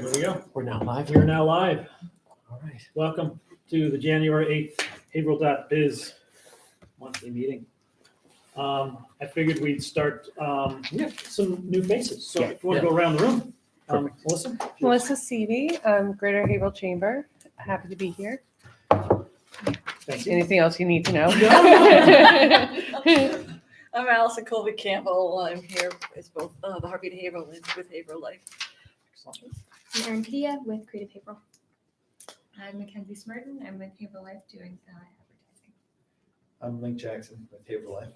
There we go. We're now live. We're now live. All right. Welcome to the January 8th Haverhill.biz monthly meeting. I figured we'd start with some new faces. So if you want to go around the room, Melissa? Melissa Seavey, Greater Haverhill Chamber. Happy to be here. Thank you. Anything else you need to know? I'm Allison Colby Campbell. I'm here as both the Heartbeat of Haverhill and with Haverhill Life. I'm Erin Padilla with Creative Haverhill. I'm Mackenzie Smerton. I'm with Haverhill Life doing advertising. I'm Link Jackson with Haverhill Life.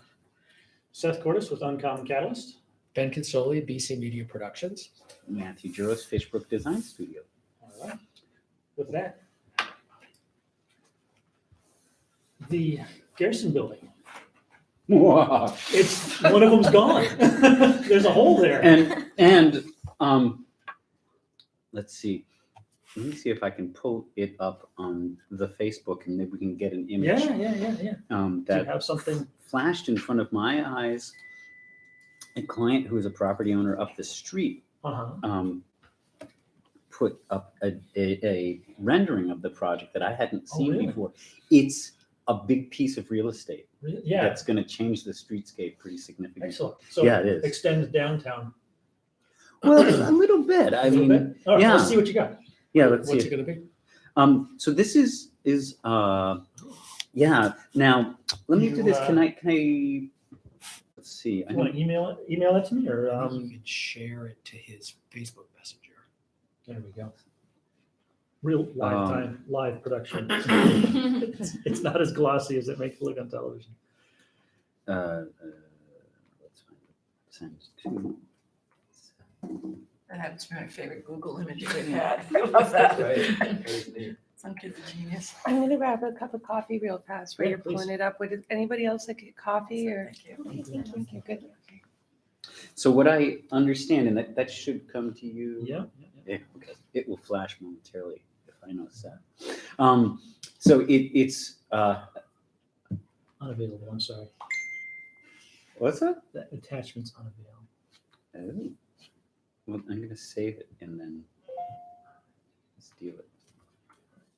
Seth Cordes with Uncommon Catalyst. Ben Consoli, BC Media Productions. Matthew Juros, Fishbrook Design Studio. All right. With that, the Garrison Building. Wow. It's one of them's gone. There's a hole there. And let's see. Let me see if I can pull it up on the Facebook and maybe we can get an image. Yeah. Do you That have something? flashed in front of my eyes. A client who is a property owner up the street put up a rendering of the project that I hadn't seen really? before. It's a big piece of real estate Yeah. that's going to change the streetscape pretty significantly. Excellent. So Yeah, it is. extend downtown. Well, a little bit. I a little mean, bit. All right, yeah. Let's see what you got. yeah. Let's What's see. it going to be? So this is yeah. Now let me You, do this. Can I? Let's see. You want to email that to me, or You can share it to his Facebook Messenger. there we go. Real live production. It's not as glossy as it makes it look on television. Let's find it. Send to. That happens to be my favorite Google image we've had. I love that. Right. Some kid's a genius. I'm going to grab a cup of coffee real fast while Yeah, you're pulling it up. Would anybody else like a coffee or? Thank you. Okay, thank you. Good. Okay. So what I understand, and that should come to you. Yeah. Yeah, okay. It will flash momentarily if I notice that. So it's Unavailable. I'm sorry. what's that? That attachment's unavailable. Oh. Well, I'm gonna save it and then steal it.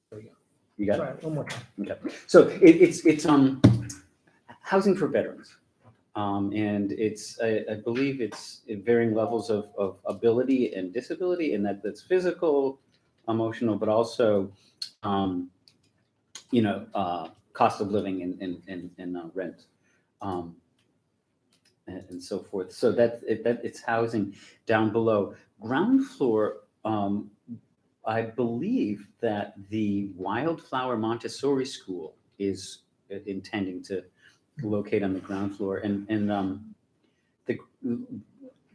There we go. You got Try it? it one more time. Okay. So it's housing for veterans. And it's I believe it's at varying levels of ability and disability, and that's physical, emotional, but also cost of living and rent. And so forth. So that it's housing down below. Ground floor, I believe that the Wildflower Montessori School is intending to locate on the ground floor. And the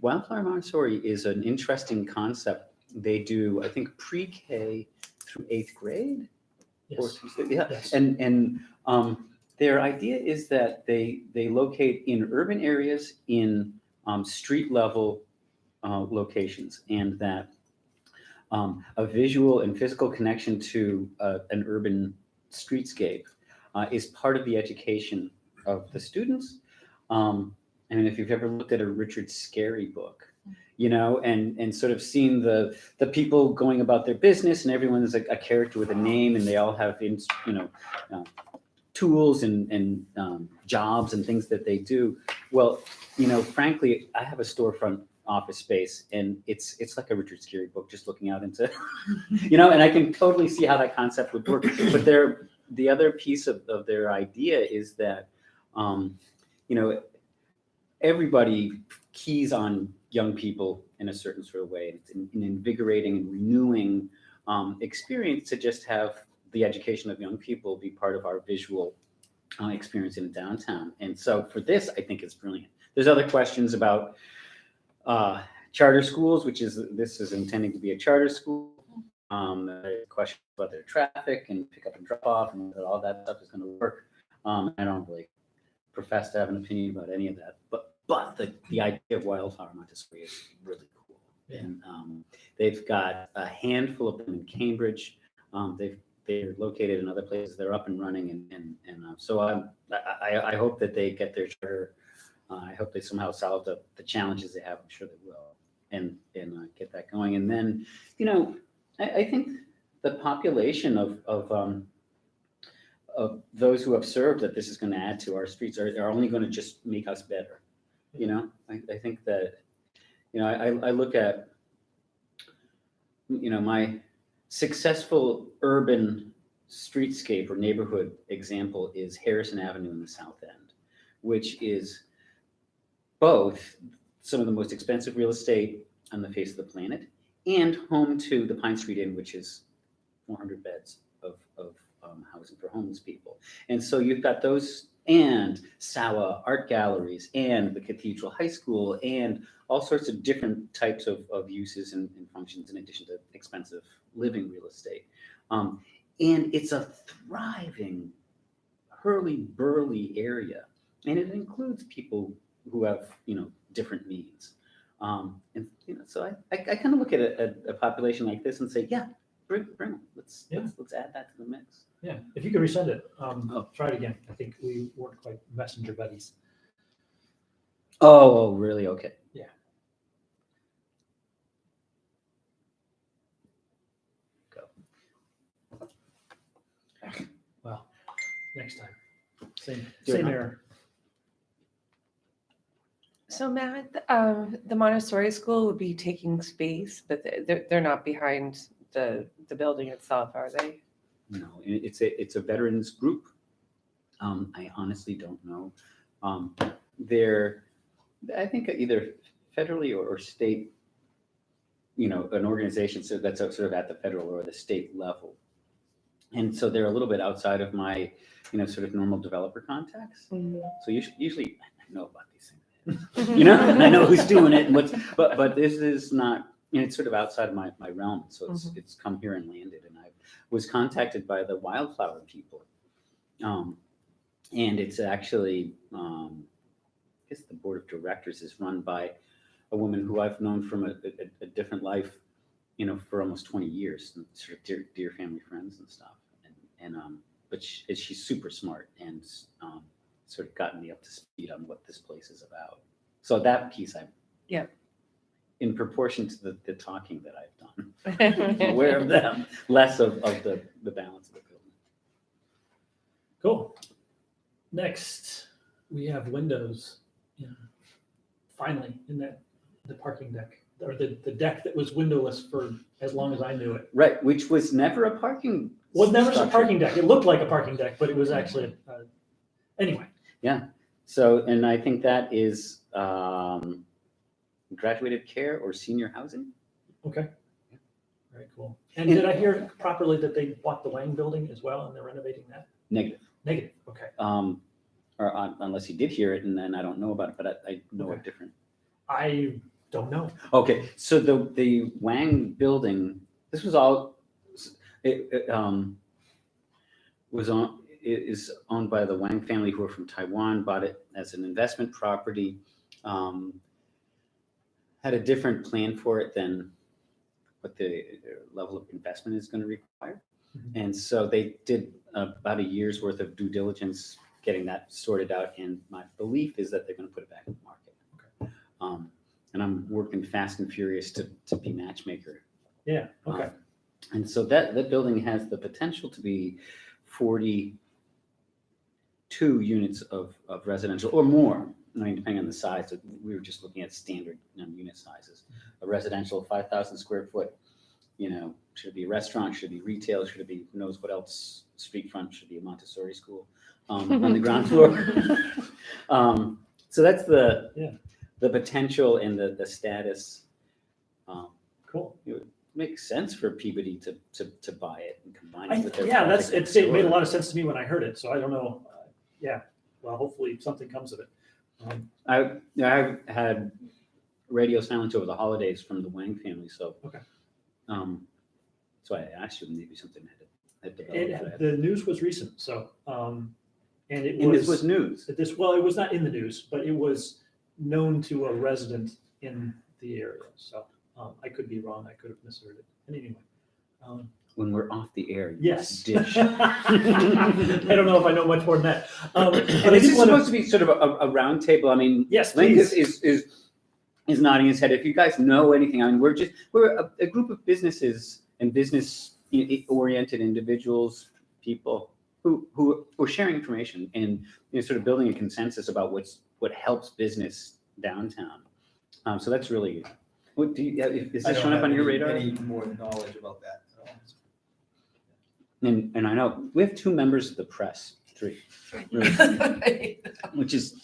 Wildflower Montessori is an interesting concept. They do, I think, pre-K through 8th grade. Yes. Yeah. Yes. And their idea is that they locate in urban areas in street level locations, and that a visual and physical connection to an urban streetscape is part of the education of the students. I mean, if you've ever looked at a Richard Scarry book, and sort of seen the people going about their business, and everyone is a character with a name, and they all have tools and jobs and things that they do. Well, frankly, I have a storefront office space, and it's like a Richard Scarry book, just looking out into, and I can totally see how that concept would work. But the other piece of their idea is that, everybody keys on young people in a certain sort of way. It's an invigorating and renewing experience to just have the education of young people be part of our visual experience in downtown. And so for this, I think it's brilliant. There's other questions about charter schools, this is intending to be a charter school. Questions about their traffic and pick up and drop off and all that stuff is going to work. I don't really profess to have an opinion about any of that, but the idea of Wildflower Montessori is really cool. Yeah. And they've got a handful of them in Cambridge. They're located in other places. They're up and running, and so I hope that they get their charter. I hope they somehow solve the challenges they have. I'm sure they will, and get that going. And then, I think the population of those who observe that this is going to add to our streets are only going to just make us better. I think that, I look at, my successful urban streetscape or neighborhood example is Harrison Avenue in the South End, which is both some of the most expensive real estate on the face of the planet and home to the Pine Street Inn, which is 400 beds of housing for homeless people. And so you've got those and Sawa art galleries and the Cathedral High School and all sorts of different types of uses and functions in addition to expensive living real estate. And it's a thriving, hurly-burly area. And it includes people who have, different needs. So I kind of look at a population like this and say, yeah, bring them. Let's add that to the mix. Yeah, if you could resend it, try it again. I think we weren't quite messenger buddies. Oh, really? Okay. Yeah. Go. Well, next time. Same Do it now. error. So Matt, the Montessori school would be taking space, but they're not behind the building itself, are they? No, it's a veterans group. I honestly don't know. They're, I think, either federally or state, an organization so that's sort of at the federal or the state level. And so they're a little bit outside of my, sort of normal developer contacts. Mhm. So usually I know about these things. And I know who's doing it and but this is not, it's sort of outside of my realm. So it's come here and landed, and I was contacted by the wildflower people. And it's actually, I guess the board of directors is run by a woman who I've known from a different life, for almost 20 years, and sort of dear family friends and stuff. But she's super smart and sort of gotten me up to speed on what this place is about. So that piece in proportion to the talking that I've done, I'm aware of them, less of the balance of the building. Cool. Next, we have windows. Finally, in the parking deck, or the deck that was windowless for as long as I knew it. Right, which was never a parking. Was never a structure. parking deck. It looked like a parking deck, but it was actually anyway. Yeah. So, and I think that is graduated care or senior housing. Okay. Very cool. And did I hear properly that they bought the Wang building as well and they're renovating that? Negative. Negative. Okay. Unless you did hear it, and then I don't know about it, but I know Okay. it different. I don't know. Okay, so the Wang building, this was all, it is owned by the Wang family, who are from Taiwan, bought it as an investment property, had a different plan for it than what the level of investment is going to require. Mhm. And so they did about a year's worth of due diligence getting that sorted out, and my belief is that they're going to put it back in the market. Okay. And I'm working fast and furious to be matchmaker. Yeah. Okay. And so that building has the potential to be 42 units of residential or more. I mean, depending on the size. We were just looking at standard unit sizes. A residential 5,000 square foot, should it be a restaurant? Should it be retail? Should it be who knows what else? Street front? Should it be a Montessori school on the ground floor? So that's the potential and the status. Cool. It would make sense for Peabody to buy it and combine it with their. Yeah, project next it made a door. lot of sense to me when I heard it. So I don't know. Well, hopefully something comes of it. I had radio silence over the holidays from the Wang family, so. Okay. So I asked you, maybe something had developed for that. The news was recent. So, and it And was. this was news. It was not in the news, but it was known to a resident in the area. So I could be wrong. I could have misheard it. And anyway. When we're off the air, you Yes. dish. I don't know if I know much more than that. But I This did is want supposed to. to be sort of a round table. I mean, Yes, Link please. is is nodding his head. If you guys know anything, I mean, we're a group of businesses and business-oriented individuals, people who are sharing information and sort of building a consensus about what helps business downtown. So that's really. What do you? Is I this don't showing up have on your any- radar? Any more knowledge about that at all. And I know we have 2 members of the press, 3, really, which is.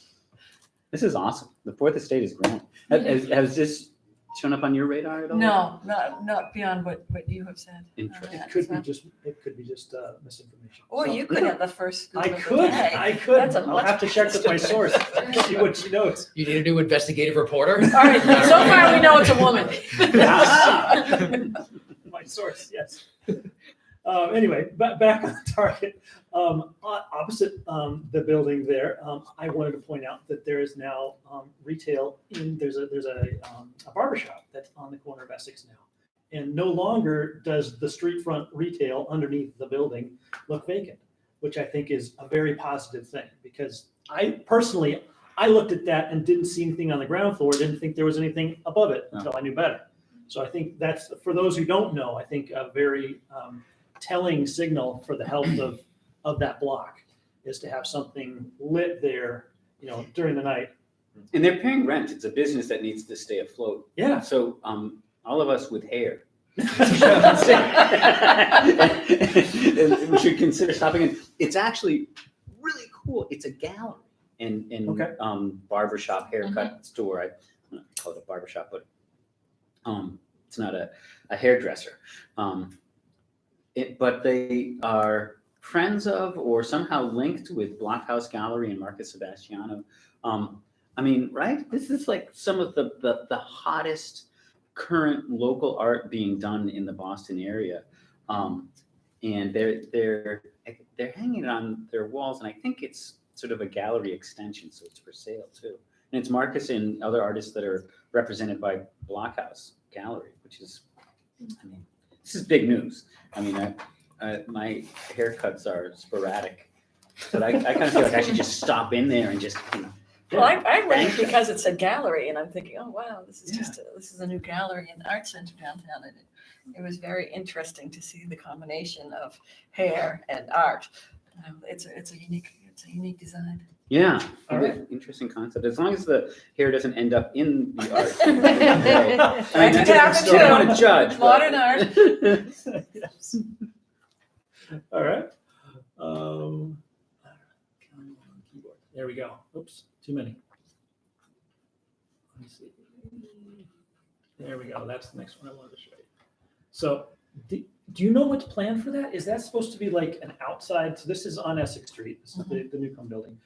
This is awesome. The Fourth Estate is growing. Has this shown up on your radar at all? No, not beyond what you have said. Interesting. It could be just misinformation. Or So- you could have the first scoop I of the could, day. I could. That's a I'll much have to check with my source, see what she knows. You need a new investigative reporter? All right, so far we know it's a woman. My source, yes. Anyway, back on target. Opposite the building there, I wanted to point out that there is now retail there's a barber shop that's on the corner of Essex now. And no longer does the street front retail underneath the building look vacant, which I think is a very positive thing, because I personally looked at that and didn't see anything on the ground floor, didn't think there was anything above it until I knew better. So I think that's, for those who don't know, I think a very telling signal for the health of that block is to have something lit there, during the night. And they're paying rent. It's a business that needs to stay afloat. Yeah. So all of us with hair. We should consider stopping in. It's actually really cool. It's a gallery and Okay. Barbershop haircut store. I don't call it a barbershop, but it's not a hairdresser. But they are friends of or somehow linked with Blockhouse Gallery and Marcus Sebastiano. I mean, right? This is like some of the hottest current local art being done in the Boston area. And they're hanging it on their walls, and I think it's sort of a gallery extension, so it's for sale too. And it's Marcus and other artists that are represented by Blockhouse Gallery, which is, I mean, this is big news. I mean, my haircuts are sporadic, but I kind of feel like I should just stop in there and just. Well, I went because it said gallery, and I'm thinking, oh, wow, this is a new gallery and art center downtown. And it was very interesting to see the combination of hair and art. It's a unique design. Yeah, All right. Interesting concept. As long as the hair doesn't end up in the art. That could happen I don't want to judge. but- Modern art. Yes. All right. Keyboard. There we go. Oops, too many. Let me see. There we go. That's the next one I wanted to show you. So, do you know what's planned for that? Is that supposed to be like an outside? So this is on Essex Street. This is the Newcomb building.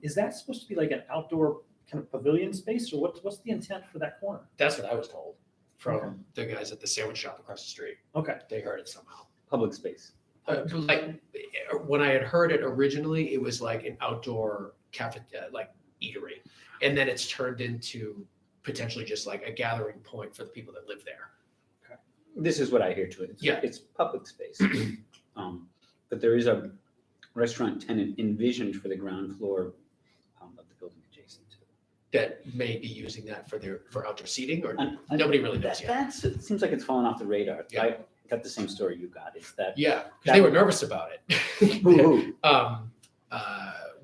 Is that supposed to be like an outdoor kind of pavilion space, or what's the intent for that corner? That's what I was told from the guys at the sandwich shop across the street. Okay. They heard it somehow. Public space. Like when I had heard it originally, it was like an outdoor cafe, like eatery, and then it's turned into potentially just like a gathering point for the people that live there. This is what I hear to it. It's public space. But there is a restaurant tenant envisioned for the ground floor of the building adjacent to it. That may be using that for outdoor seating, or And nobody really knows yet. It seems like it's fallen off the radar. Yeah. I got the same story you got. Is that Yeah, because they were nervous about it. Who?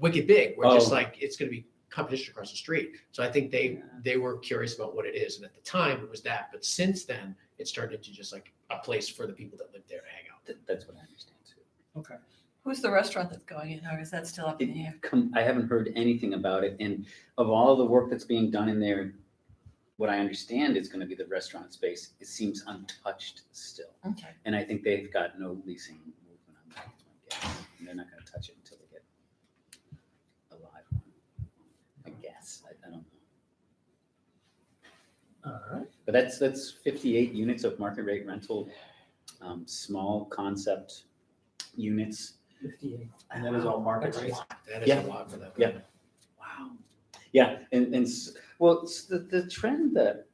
Wicked Big, where just Oh. like it's going to be competition across the street. So I think they were curious about what it is, and at the time it was that. But since then, it's turned into just like a place for the people that live there to hang out. That's what I understand too. Okay. Who's the restaurant that's going in, or is that still up in the air? I haven't heard anything about it, and of all the work that's being done in there, what I understand is going to be the restaurant space. It seems untouched still, Okay. and I think they've got no leasing movement on that. Is my guess. And they're not going to touch it until they get a live one. I guess I don't know. All right. But that's 58 units of market rate rental, small concept units. 58. And that is all market That's a rate. lot. That is Yeah. a lot for them. Yeah. Wow. Yeah, well, it's the trend that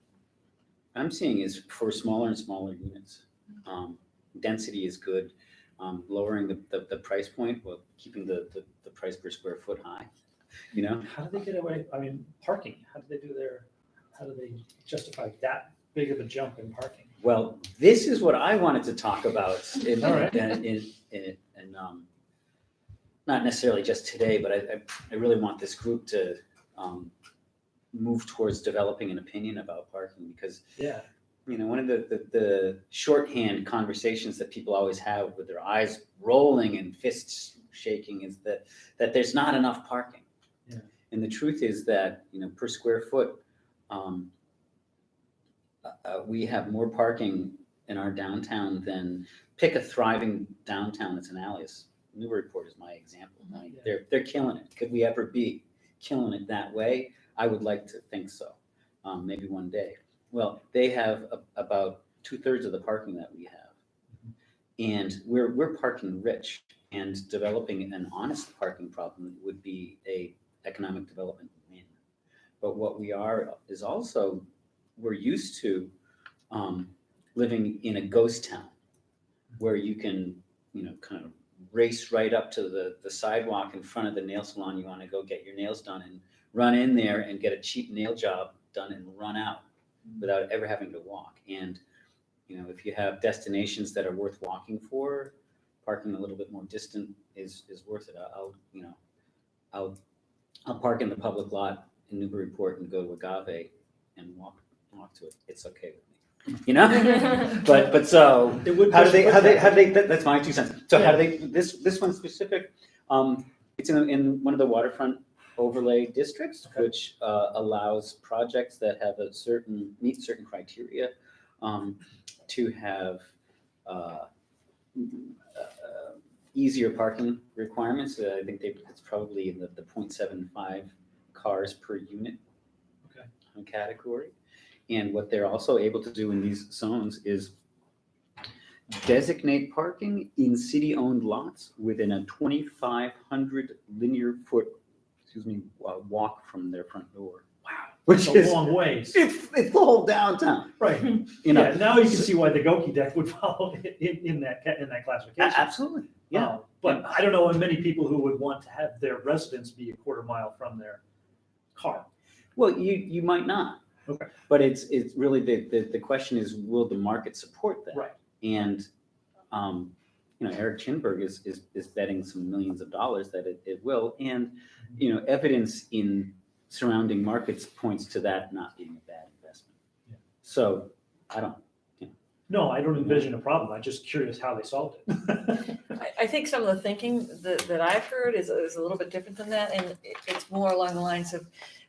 I'm seeing is for smaller and smaller units. Density is good. Lowering the price point while keeping the price per square foot high. You know, How do they get away? I mean, parking. How do they do their? how do they justify that big of a jump in parking? Well, this is what I wanted to talk about in, All right. not necessarily just today, but I really want this group to move towards developing an opinion about parking, because Yeah, one of the shorthand conversations that people always have with their eyes rolling and fists shaking is that there's not enough parking. Yeah. And the truth is that, per square foot, we have more parking in our downtown than, pick a thriving downtown that's an alias. Newburyport is my example. I mean, they're killing it. Could we ever be killing it that way? I would like to think so. Maybe one day. Well, they have about 2/3 of the parking that we have. And we're parking rich, and developing an honest parking problem would be a economic development win. But what we are is also, we're used to living in a ghost town where you can, kind of race right up to the sidewalk in front of the nail salon you want to go get your nails done, and run in there and get a cheap nail job done and run out without ever having to walk. And, if you have destinations that are worth walking for, parking a little bit more distant is worth it. I'll park in the public lot in Newburyport and go to Agave and walk to it. It's okay with me, but so it would. how do they, that's my 2 cents. So how do they, this one specific, it's in one of the waterfront overlay districts, Okay. which allows projects that have meet certain criteria to have easier parking requirements. I think it's probably in the 0.75 cars per unit category. And what they're also able to do in these zones is designate parking in city-owned lots within a 2,500 linear foot, walk from their front door. Wow, Which it's a is long ways. It's the whole downtown. Right. Yeah, now you can see why the Goki deck would follow in that classification. Absolutely. Yeah. But I don't know many people who would want to have their residence be a quarter mile from their car. Well, you might not. Okay. But it's really the question is, will the market support that? Right. And Eric Chinberg is betting some millions of dollars that it will, and evidence in surrounding markets points to that not being a bad investment. Yeah. So I don't. No, I don't envision a problem. I'm just curious how they solved it. I think some of the thinking that I've heard is a little bit different than that, and it's more along the lines of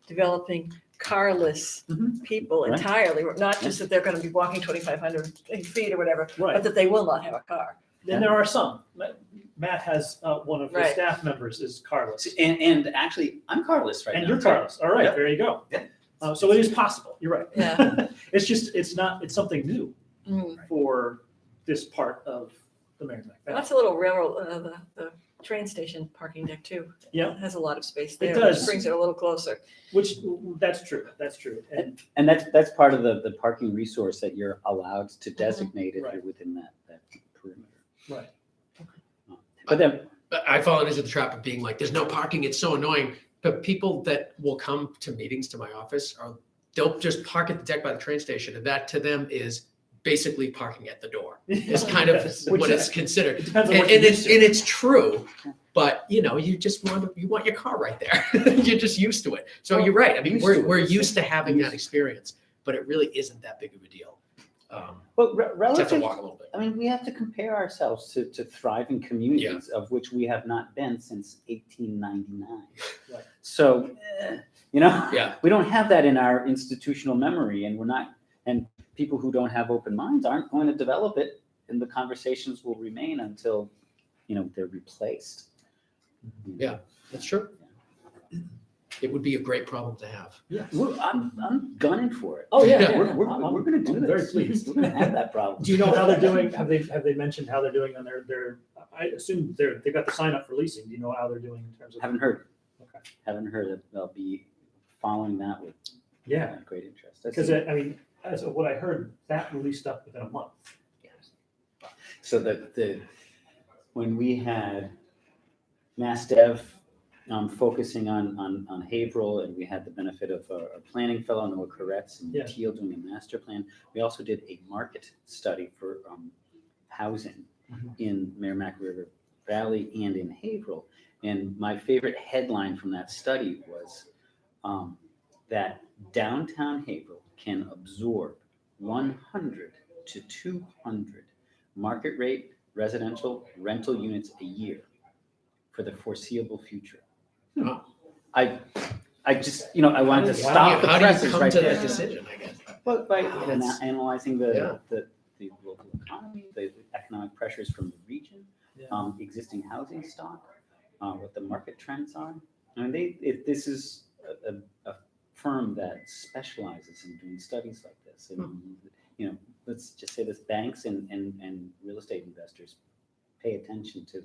developing carless people Right. entirely, not just that they're going to be walking 2,500 feet or whatever, Right. but that they will not have a car. Then there are some. Matt has one of his Right. staff members is carless. And actually, I'm carless right And now. you're carless. All right, Yep. there you go. Yeah. So it is possible. You're right. Yeah. It's something new Mm. for this part of the Merrimack Valley. That's a little railroad, the train station parking deck too. Yeah. It has a lot of space It there, does. which brings it a little closer. That's true. And And that's part of the parking resource that you're allowed to designate if Right. you're within that perimeter. right. But then, I fall into the trap of being like, there's no parking, it's so annoying. But people that will come to meetings to my office they'll just park at the deck by the train station, and that to them is basically parking at the door. It's kind of Which what it's considered. It depends on And, what you're and it's used to. and it's true, but you just want your car right there. You're just used to it. So you're right. I mean, Used to it. we're used to having Used that experience, but it really isn't that big of a deal. but Just have to relative, walk a little bit. I mean, we have to compare ourselves to thriving communities of which we have not been since 1899. Right. So, Yeah. we don't have that in our institutional memory, and and people who don't have open minds aren't going to develop it, and the conversations will remain until, they're replaced. Yeah. That's true. It would be a great problem to have. I'm gunning for it. Oh, yeah, Yeah. yeah. We're going to do I'm this. very pleased. We're going to have that problem. Do you know how they're doing? Have they mentioned how they're doing on their I assume they've got the sign up for leasing. Do you know how they're doing in terms of? Haven't heard. Okay. Haven't heard that they'll be following that with Yeah, great interest. because I mean, as of what I heard, that released up within a month. So when we had Mass Dev focusing on Haverhill, and we had the benefit of a planning fellow, Noah Koretz, and Yeah. Teal doing a master plan. We also did a market study for housing Mhm. in Merrimack River Valley and in Haverhill. And my favorite headline from that study was that downtown Haverhill can absorb 100 to 200 market rate residential rental units a year for the foreseeable future. Wow. I just, I wanted to How stop the do you presses come right to there. that decision, I guess? But by That's- analyzing Yeah. the local economy, the economic pressures from the region, Yeah. existing housing stock, what the market trends are. I mean, this is a firm that specializes in doing studies like this. And, let's just say this, banks and real estate investors pay attention to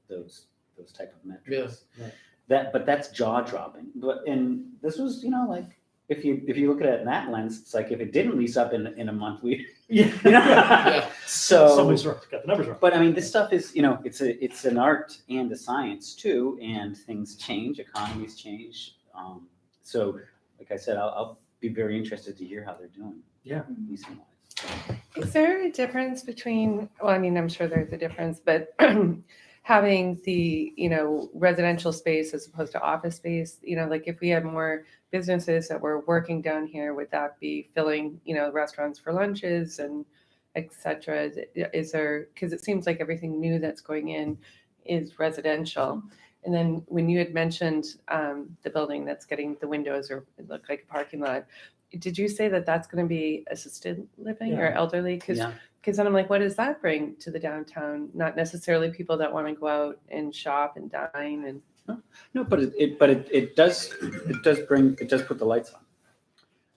those type of metrics. Yeah, right. But that's jaw dropping. And this was, like, if you look at it in that lens, it's like if it didn't lease up in a month, we, Yeah. Yeah. so. Somebody's got the numbers wrong. But I mean, this stuff is, it's an art and a science too, and things change, economies change. So, like I said, I'll be very interested to hear how they're doing. Yeah. Leasing wise. Is there a difference between, well, I mean, I'm sure there's a difference, but having the, residential space as opposed to office space, like if we had more businesses that were working down here, would that be filling, restaurants for lunches and et cetera? Is there, because it seems like everything new that's going in is residential. And then when you had mentioned the building that's getting the windows or it looked like a parking lot, did you say that that's going to be assisted living or Yeah. elderly? Because Yeah. then I'm like, what does that bring to the downtown? Not necessarily people that want to go out and shop and dine and. No, but it does put the lights on.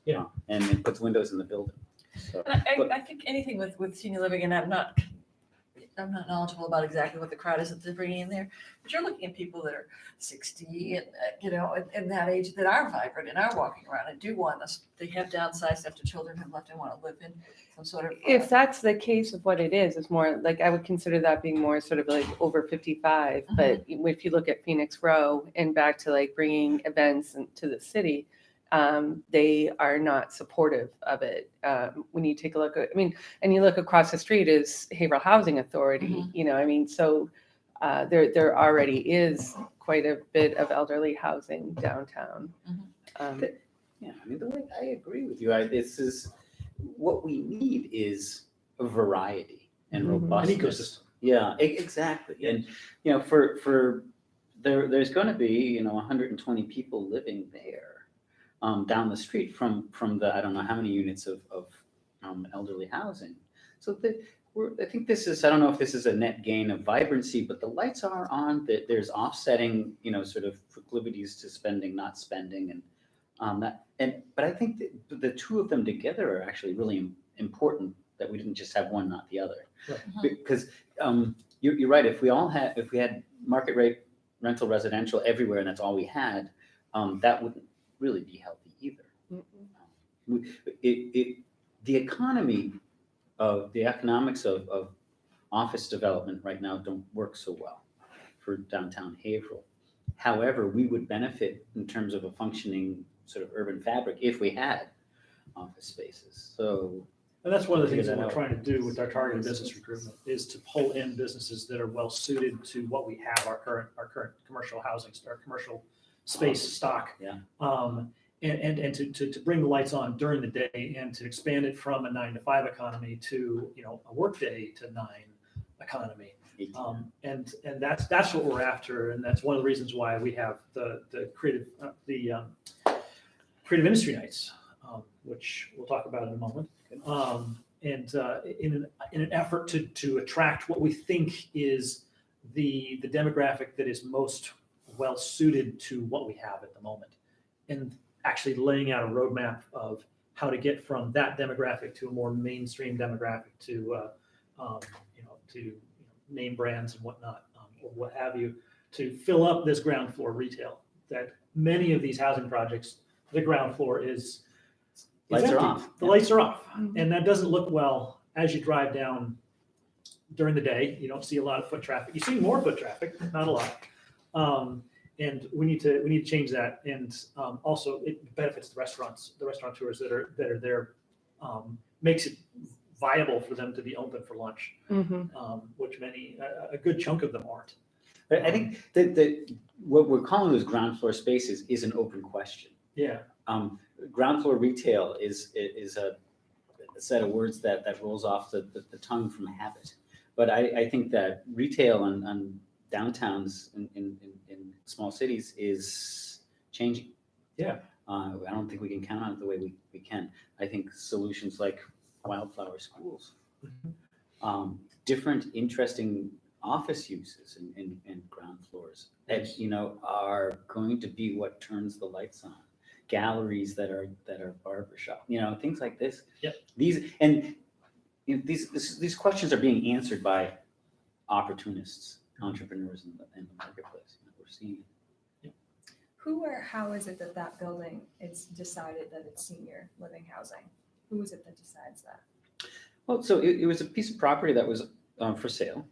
Yeah. And it puts windows in the building. So, And but- I think anything with senior living, and I'm not knowledgeable about exactly what the crowd is that they're bringing in there, but you're looking at people that are 60 and, in that age that are vibrant and are walking around and do want us, they have downsized after children have left and want to live in some sort of. If that's the case of what it is, it's more like I would consider that being more sort of like over 55. But if you look at Phoenix Row and back to like bringing events to the city, they are not supportive of it. When you take a look at, and you look across the street is Haverhill Housing Authority, so there already is quite a bit of elderly housing downtown. Yeah, I agree with you. This is what we need is a variety and Mhm. An An robustness. ecosystem. Yeah, exactly. And for there's going to be 120 people living there down the street from the I don't know how many units of elderly housing. So I think this is, I don't know if this is a net gain of vibrancy, but the lights are on. That there's offsetting sort of proclivities to spending, not spending, and but I think that the two of them together are actually really important. That we didn't just have one, not the other, Right. because you're right. If we had market rate rental residential everywhere, and that's all we had, that wouldn't really be healthy either. The economy of the economics of office development right now don't work so well for downtown Haverhill. However, we would benefit in terms of a functioning sort of urban fabric if we had office spaces. So And that's one of the things that Figure we're that out. trying to do with our targeted business recruitment is to pull in businesses that are well suited to what we have, our current commercial housing, our commercial space stock. Yeah. And to bring the lights on during the day and to expand it from a 9 to 5 economy to, a workday to 9 economy. And that's what we're after. And that's one of the reasons why we have the creative industry nights, which we'll talk about in a moment. In an effort to attract what we think is the demographic that is most well suited to what we have at the moment, and actually laying out a roadmap of how to get from that demographic to a more mainstream demographic to name brands and whatnot, or what have you, to fill up this ground floor retail. That many of these housing projects, the ground floor is Lights are empty. off. The Yeah. lights are off, Mhm. and that doesn't look well as you drive down during the day. You don't see a lot of foot traffic. You see more foot traffic, not a lot. And we need to change that. And also it benefits the restaurateurs that are there, makes it viable for them to be open for lunch, which a good chunk of them aren't. I think that what we're calling those ground floor spaces is an open question. Yeah. Ground floor retail is a set of words that rolls off the tongue from habit. But I think that retail on downtowns in small cities is changing. Yeah. I don't think we can count on it the way we can. I think solutions like wildflower schools, different interesting office uses in ground floors that, are going to be what turns the lights on. Galleries that are barbershop, things like this. Yep. These questions are being answered by opportunists, entrepreneurs in the marketplace. We're seeing it. Who or how is it that building, it's decided that it's senior living housing? Who is it that decides that? Well, so it was a piece of property that was for sale.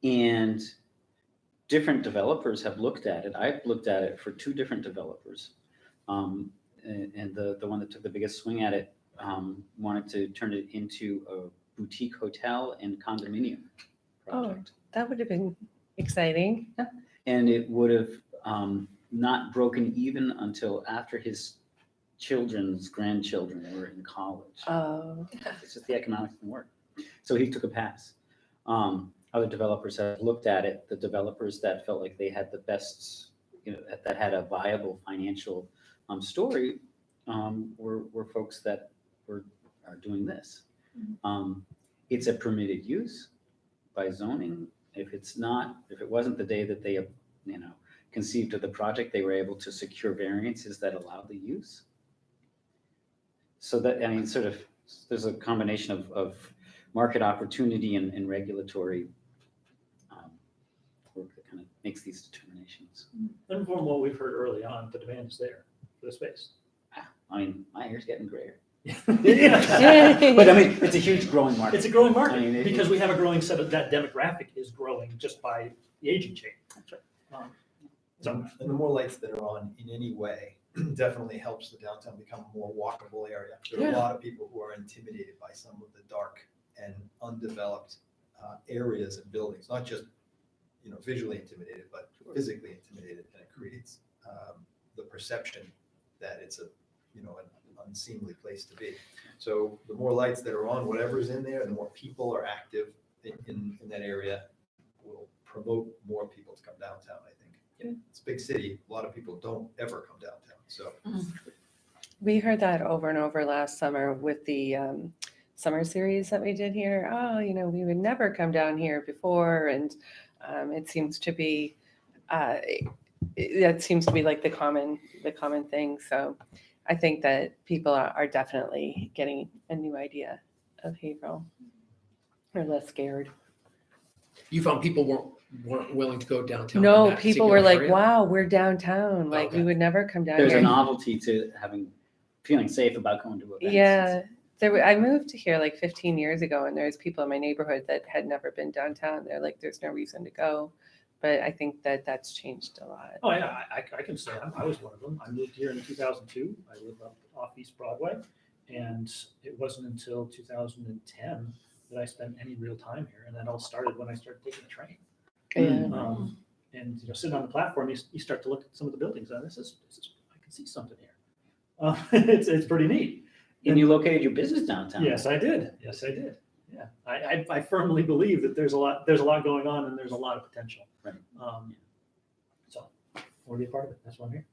And different developers have looked at it. I've looked at it for 2 different developers. And the one that took the biggest swing at it wanted to turn it into a boutique hotel and condominium project. That would have been exciting. And it would have not broken even until after his children's grandchildren were in college. Oh, It's just the economics didn't work. So he took a pass. Other developers have looked at it. The developers that felt like they had the best, that had a viable financial story were folks that are doing this. It's a permitted use by zoning. If it wasn't the day that they, conceived of the project, they were able to secure variances that allowed the use. So that, there's a combination of market opportunity and regulatory work that kind of makes these determinations. And from what we've heard early on, the demand is there for the space. My hair's getting grayer. Yeah. But it's a huge growing market. It's a growing market because we have a growing set of that demographic is growing just by the aging chain. That's right. So And the more lights that are on in any way definitely helps the downtown become a more walkable area. There are a lot of people who are intimidated by some of the dark and undeveloped areas and buildings, not just visually intimidated, but physically intimidated, and it creates the perception that it's an unseemly place to be. So the more lights that are on, whatever's in there, the more people are active in that area, will promote more people to come downtown, I think. It's a big city. A lot of people don't ever come downtown. So we heard that over and over last summer with the summer series that we did here. Oh, we would never come down here before. And it seems to be, that seems to be like the common thing. So I think that people are definitely getting a new idea of Haverhill. They're less scared. You found people weren't willing to go downtown? in No, that people particular were like, area? wow, we're downtown. Like we Okay. would never come down There's a here. novelty to feeling safe about going to events. Yeah. I moved here like 15 years ago, and there's people in my neighborhood that had never been downtown. They're like, there's no reason to go. But I think that that's changed a lot. Oh yeah, I can say I was one of them. I moved here in 2002. I lived up off East Broadway, and it wasn't until 2010 that I spent any real time here, and that all started when I started taking the train. Yeah. And sitting on the platform, you start to look at some of the buildings, and this is I can see something here. It's pretty neat. And you located your business downtown. Yes, I did. Yeah, I firmly believe that there's a lot going on, and there's a lot of potential. Right. So I want to be a part of it. That's why I'm here.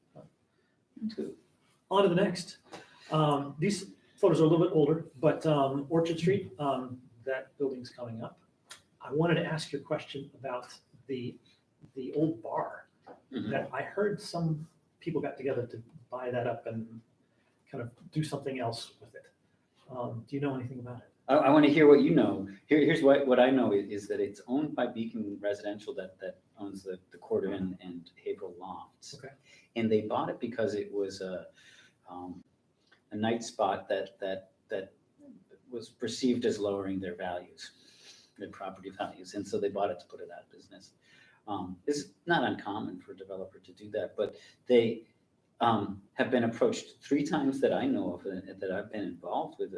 Too. On to the next. These photos are a little bit older, but Orchard Street, that building's coming up. I wanted to ask you a question about the old bar Mhm. that I heard some people got together to buy that up and kind of do something else with it. Do you know anything about it? I want to hear what you know. Here's what I know is that it's owned by Beacon Residential that owns the Quarter Inn and Haverhill Lofts. Okay. And they bought it because it was a night spot that was perceived as lowering their values, their property values, and so they bought it to put it out of business. It's not uncommon for a developer to do that, but they have been approached 3 times that I know of, that I've been involved with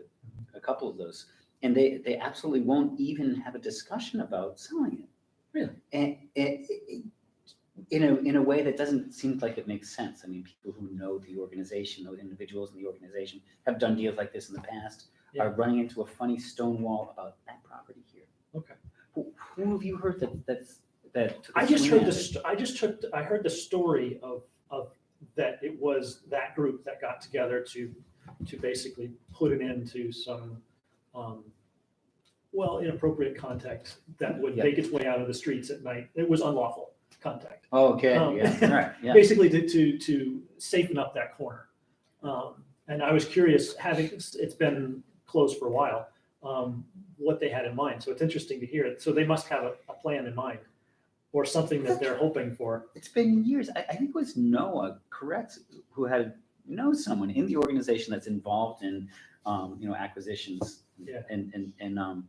a couple of those. And they absolutely won't even have a discussion about selling it. Really? And in a way that doesn't seem like it makes sense. I mean, people who know the organization, those individuals in the organization have done deals like this in the past, Yeah. are running into a funny stone wall about that property here. Okay. Who have you heard that took a I just swing heard at it? I heard the story of that it was that group that got together to basically put it into some, inappropriate contact that would Yeah. make its way out of the streets at night. It was unlawful contact. Oh, okay, Um, yeah, right, yeah. Basically to safeten up that corner. And I was curious, it's been closed for a while, what they had in mind. So it's interesting to hear it. So they must have a plan in mind or something that they're hoping for. It's been years. I think it was Noah, correct, who knows someone in the organization that's involved in, acquisitions. Yeah. And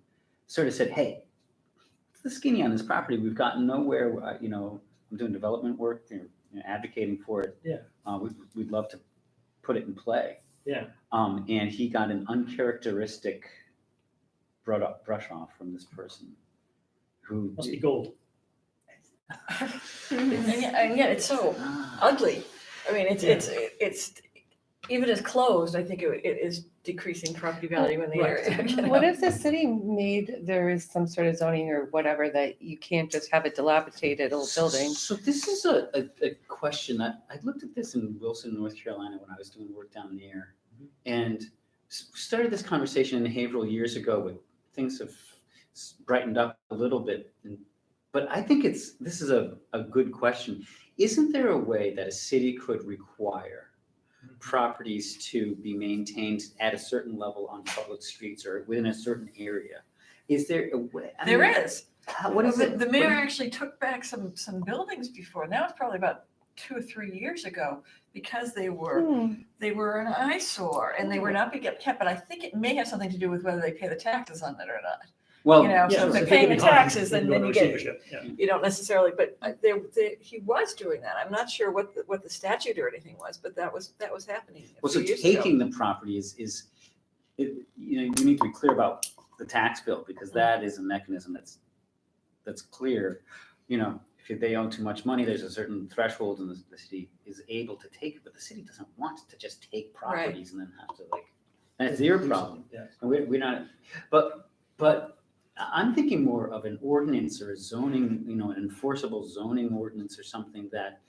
sort of said, hey, it's the skinny on this property. We've gotten nowhere. I'm doing development work, advocating for it. Yeah. We'd love to put it in play. Yeah. And he got an uncharacteristic brush off from this person who Must be gold. And yet it's so ugly. I mean, it's even as closed, I think it is decreasing property value in the Right. area. you know? What if the city made, there is some sort of zoning or whatever that you can't just have a dilapidated old building? So this is a question that I looked at this in Wilson, North Carolina, when I was doing work down there, and started this conversation in Haverhill years ago. With things have brightened up a little bit, but I think this is a good question. Isn't there a way that a city could require properties to be maintained at a certain level on public streets or within a certain area? Is there a way? There is. What is it? The mayor actually took back some buildings before. That was probably about 2 or 3 years ago because they were an eyesore and they were not being kept. But I think it may have something to do with whether they pay the taxes on it or not. Well, You know, Yeah, so if they they're paying could the be harmed taxes, if then you go to you get, receivership. Yeah. you don't necessarily, but he was doing that. I'm not sure what the statute or anything was, but that was happening a well, so few years ago. taking the property is you need to be clear about the tax bill, because that is a mechanism that's clear. If they owe too much money, there's a certain threshold, and the city is able to take it, but the city doesn't want to just take properties and then have to and it's their problem. Yeah. And we're not, but I'm thinking more of an ordinance or a zoning, an enforceable zoning ordinance or something that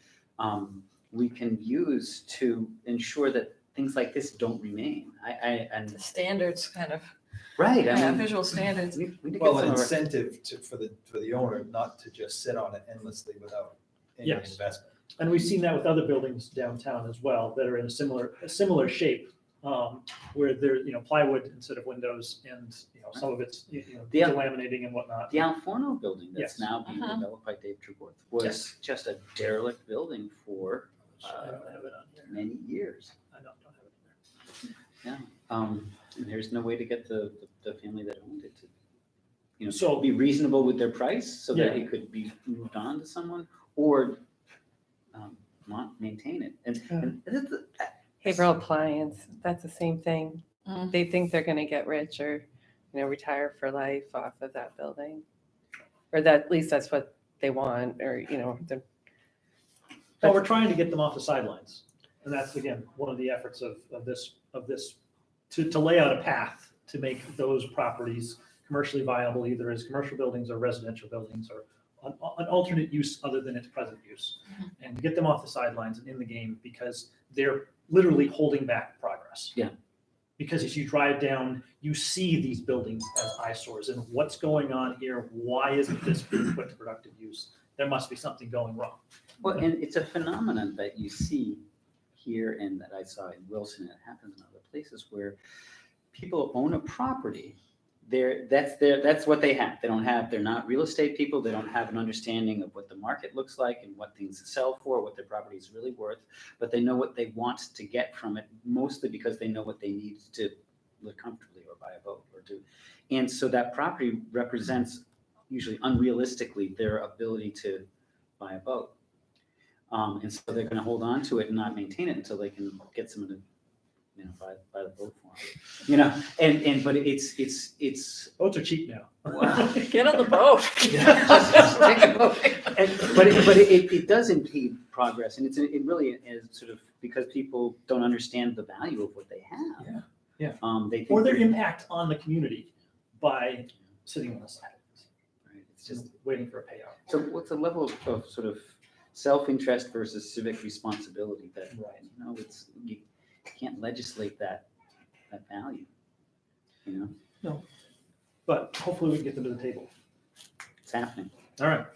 we can use to ensure that things like this don't remain. The standards kind of, Right. visual standards. We need to Well, get an some of our- incentive for the owner not to just sit on it endlessly without any Yes. investment. And we've seen that with other buildings downtown as well that are in a similar shape, where they're, plywood instead of windows, and, some of it's, Yeah. delaminating and whatnot. The Alforno building Yes. that's now being Uh-huh. developed by Dave Trevorth was just a derelict building for I don't have it on here. many years. I don't have it in there. And there's no way to get the family that owned it to, So- be reasonable with their price so that Yeah. it could be moved on to someone, or maintain it. And Haverhill Appliance, that's the same thing. Mm. They think they're gonna get rich or, retire for life off of that building. Or that, at least that's what they want, or, Well, we're trying to get them off the sidelines. And that's, again, one of the efforts of this, to lay out a path to make those properties commercially viable, either as commercial buildings or residential buildings, or an alternate use other than its present use. And to get them off the sidelines and in the game, because they're literally holding back progress. Yeah. Because as you drive down, you see these buildings as eyesores, and what's going on here? Why isn't this being put to productive use? There must be something going wrong. Well, and it's a phenomenon that you see here and that I saw in Wilson. It happens in other places where people own a property. That's what they have. They're not real estate people. They don't have an understanding of what the market looks like and what things sell for, what their property is really worth, but they know what they want to get from it, mostly because they know what they need to live comfortably or buy a boat or do. And so that property represents, usually unrealistically, their ability to buy a boat. And so they're gonna hold on to it and not maintain it until they can get someone to, buy the boat for them. But it's, Boats are cheap now. Get on the boat. but it does impede progress, and it really is sort of because people don't understand the value of what they have. Yeah. They think Or their they're- impact on the community by sitting on the side. right, it's Just just, waiting for a payout. so what's the level of sort of self-interest versus civic responsibility that, Right. it's, you can't legislate that value, But hopefully we can get them to the table. it's happening. All right.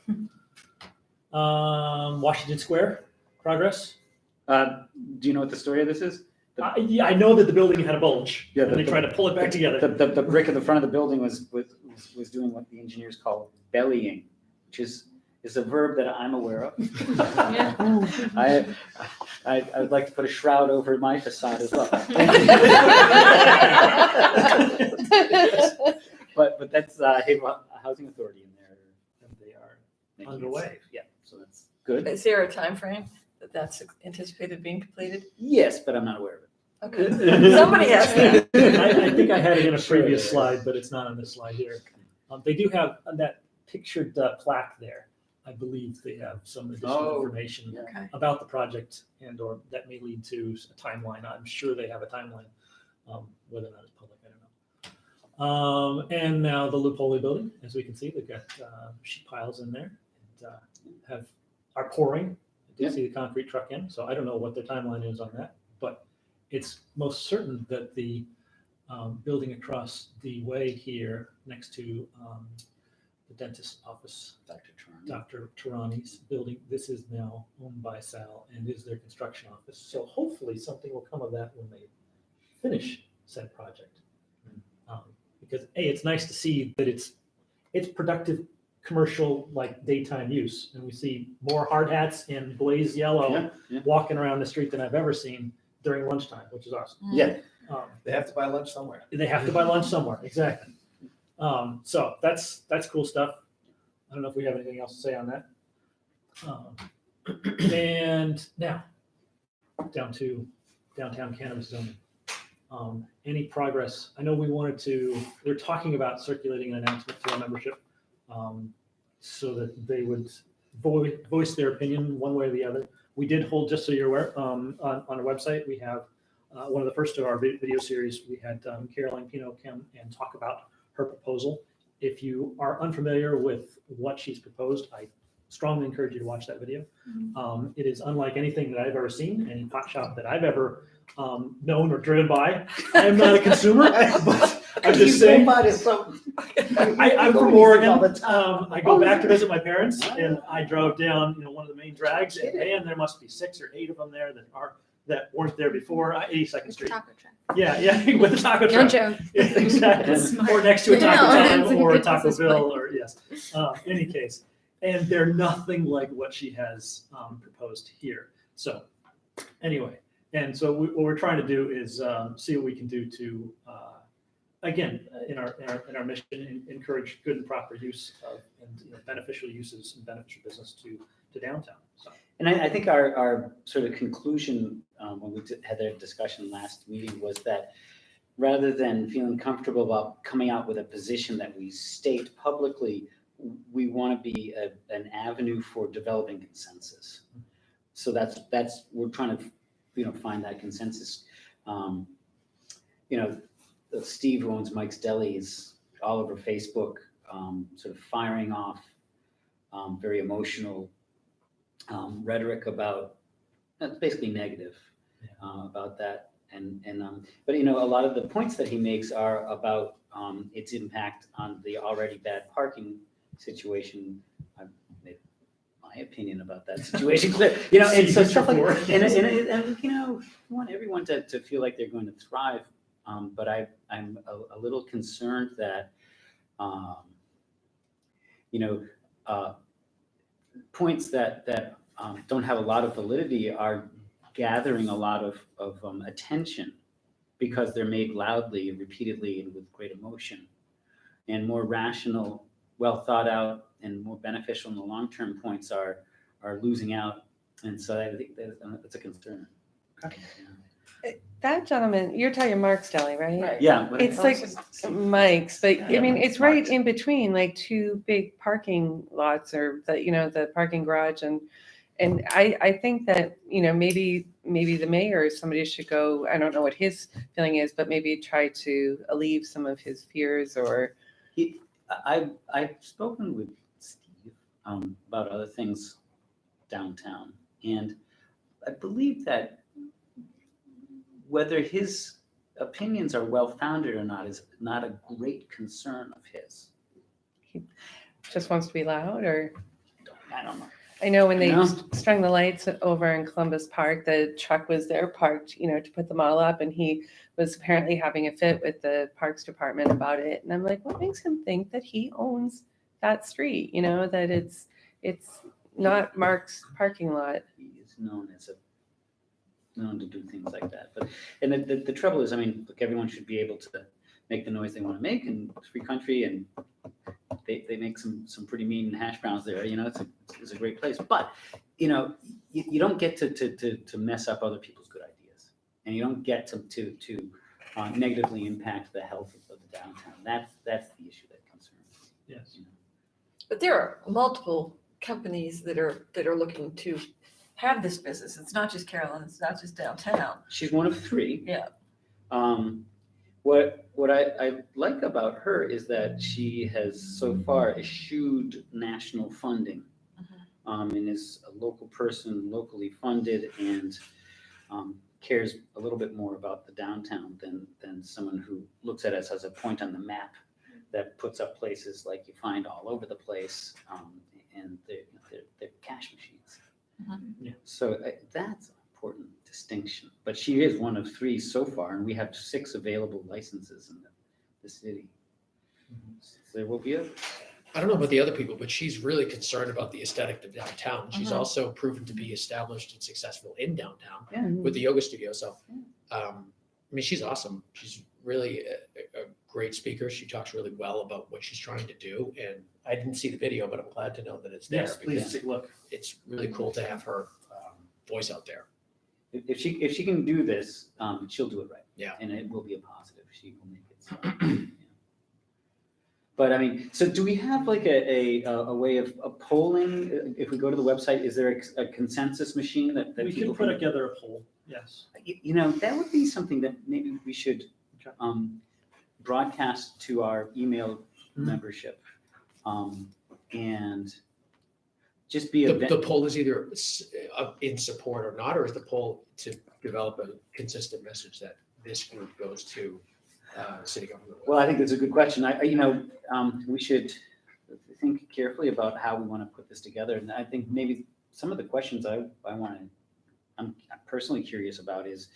Washington Square, progress? Do you know what the story of this is? Yeah, I know that the building had a bulge, Yeah, and they tried to pull it back together. The brick at the front of the building was doing what the engineers call bellying, which is a verb that I'm aware of. I would like to put a shroud over my facade as well. But that's Haverhill Housing Authority in there, and they are making it Underway. safe. Yeah, so that's good. Is there a time frame that's anticipated being completed? Yes, but I'm not aware of it. Okay. Somebody has that. I think I had it in a Sure. previous slide, but it's not on this slide here. They do have on that pictured plaque there. I believe they have some additional Oh, information yeah. Okay. about the project or that may lead to a timeline. I'm sure they have a timeline. Whether or not it's public, I don't know. And now the Lupoli building, as we can see, they've got sheet piles in there and are pouring. I did Yeah. see the concrete truck in, so I don't know what their timeline is on that, but it's most certain that the building across the way here next to the dentist's office, Dr. Tarani's building, this is now owned by Sal and is their construction office. So hopefully something will come of that when they finish said project. Because it's nice to see that it's productive commercial like daytime use. And we see more hard hats in blaze yellow Yeah. walking around the street than I've ever seen during lunchtime, which is awesome. Yeah. They have to buy lunch somewhere. They have to buy lunch somewhere, exactly. So that's cool stuff. I don't know if we have anything else to say on that. And now, down to downtown cannabis zoning. Any progress? I know we're talking about circulating an announcement to our membership so that they would voice their opinion one way or the other. We did hold, just so you're aware, on our website, we have one of the first of our video series, we had Caroline Pino come and talk about her proposal. If you are unfamiliar with what she's proposed, I strongly encourage you to watch that video. It is unlike anything that I've ever seen, any pot shop that I've ever known or driven by. I am not a consumer, but I'm just saying. I'm from Oregon. I go back to visit my parents, and I drove down, one of the main drags, and man, there must be 6 or 8 of them there that weren't there before. 82nd Street. Taco truck. Yeah, with a taco No truck. joke. Exactly. Smart. Or next to a No, Taco that's Time a or a good Taco business plan. Bill, or yes. Any case, and they're nothing like what she has proposed here. So, anyway, and so what we're trying to do is see what we can do to, again, in our mission, encourage good and proper use of and beneficial uses and beneficial business to downtown. So. And I think our sort of conclusion when we had our discussion last meeting was that rather than feeling comfortable about coming out with a position that we state publicly, we want to be an avenue for developing consensus. So that's we're trying to find that consensus. Steve, who owns Mike's Deli, is all over Facebook, sort of firing off very emotional rhetoric about basically negative about that, but a lot of the points that he makes are about its impact on the already bad parking situation. I've made my opinion about that situation clear, and so stuff like and we want everyone to feel like they're going to thrive, but I'm a little concerned that points that don't have a lot of validity are gathering a lot of attention because they're made loudly and repeatedly and with great emotion. And more rational, well thought out, and more beneficial in the long term points are are losing out. And so I think that's a concern. That gentleman, you're talking Mark's Deli, right? Right. Yeah. but- It's like Mike's, but I mean, it's right Mark's. in between like two big parking lots or the parking garage and I think that, maybe the mayor or somebody should go, I don't know what his feeling is, but maybe try to alleviate some of his fears or, I've spoken with Steve about other things downtown, and I believe that whether his opinions are well-founded or not is not a great concern of his. just wants to be loud or. I don't know. I know when they No. strung the lights over in Columbus Park, the truck was there parked, to put them all up, and he was apparently having a fit with the Parks Department about it. And I'm like, what makes him think that he owns that street? That it's not Mark's parking lot. He is known to do things like that. But the trouble is, I mean, look, everyone should be able to make the noise they want to make, and it's free country, and they make some pretty mean hash browns there. It's a great place. But you don't get to mess up other people's good ideas, and you don't get to negatively impact the health of the downtown. That's the issue that concerns me. Yes. But there are multiple companies that are looking to have this business. It's not just Carolyn, it's not just downtown. She's one of three. Yeah. What I like about her is that she has so far eschewed national funding, and is a local person, locally funded, and cares a little bit more about the downtown than someone who looks at us as a point on the map that puts up places like you find all over the place, and they're cash machines. Yeah. So that's an important distinction. But she is one of three so far, and we have 6 available licenses in the city. So there will be others. I don't know about the other people, but she's really concerned about the aesthetic of downtown. She's Mhm. also proven to be established and successful in downtown Yeah. with the yoga studio. So, I mean, she's awesome. She's really a great speaker. She talks really well about what she's trying to do. And I didn't see the video, but I'm glad to know that it's there Yes, please because take a look. it's really cool to have her voice out there. If she can do this, she'll do it right. Yeah. And it will be a positive. She will make it. So, yeah. But I mean, so do we have like a way of polling? If we go to the website, is there a consensus machine that We people can put together a poll, yes. That would be something that maybe we should broadcast to our email membership, and just be The poll is either in support or not, or is the poll to develop a consistent message that this group goes to city government? Well, I think that's a good question. We should think carefully about how we want to put this together. And I think maybe some of the questions I'm personally curious about is,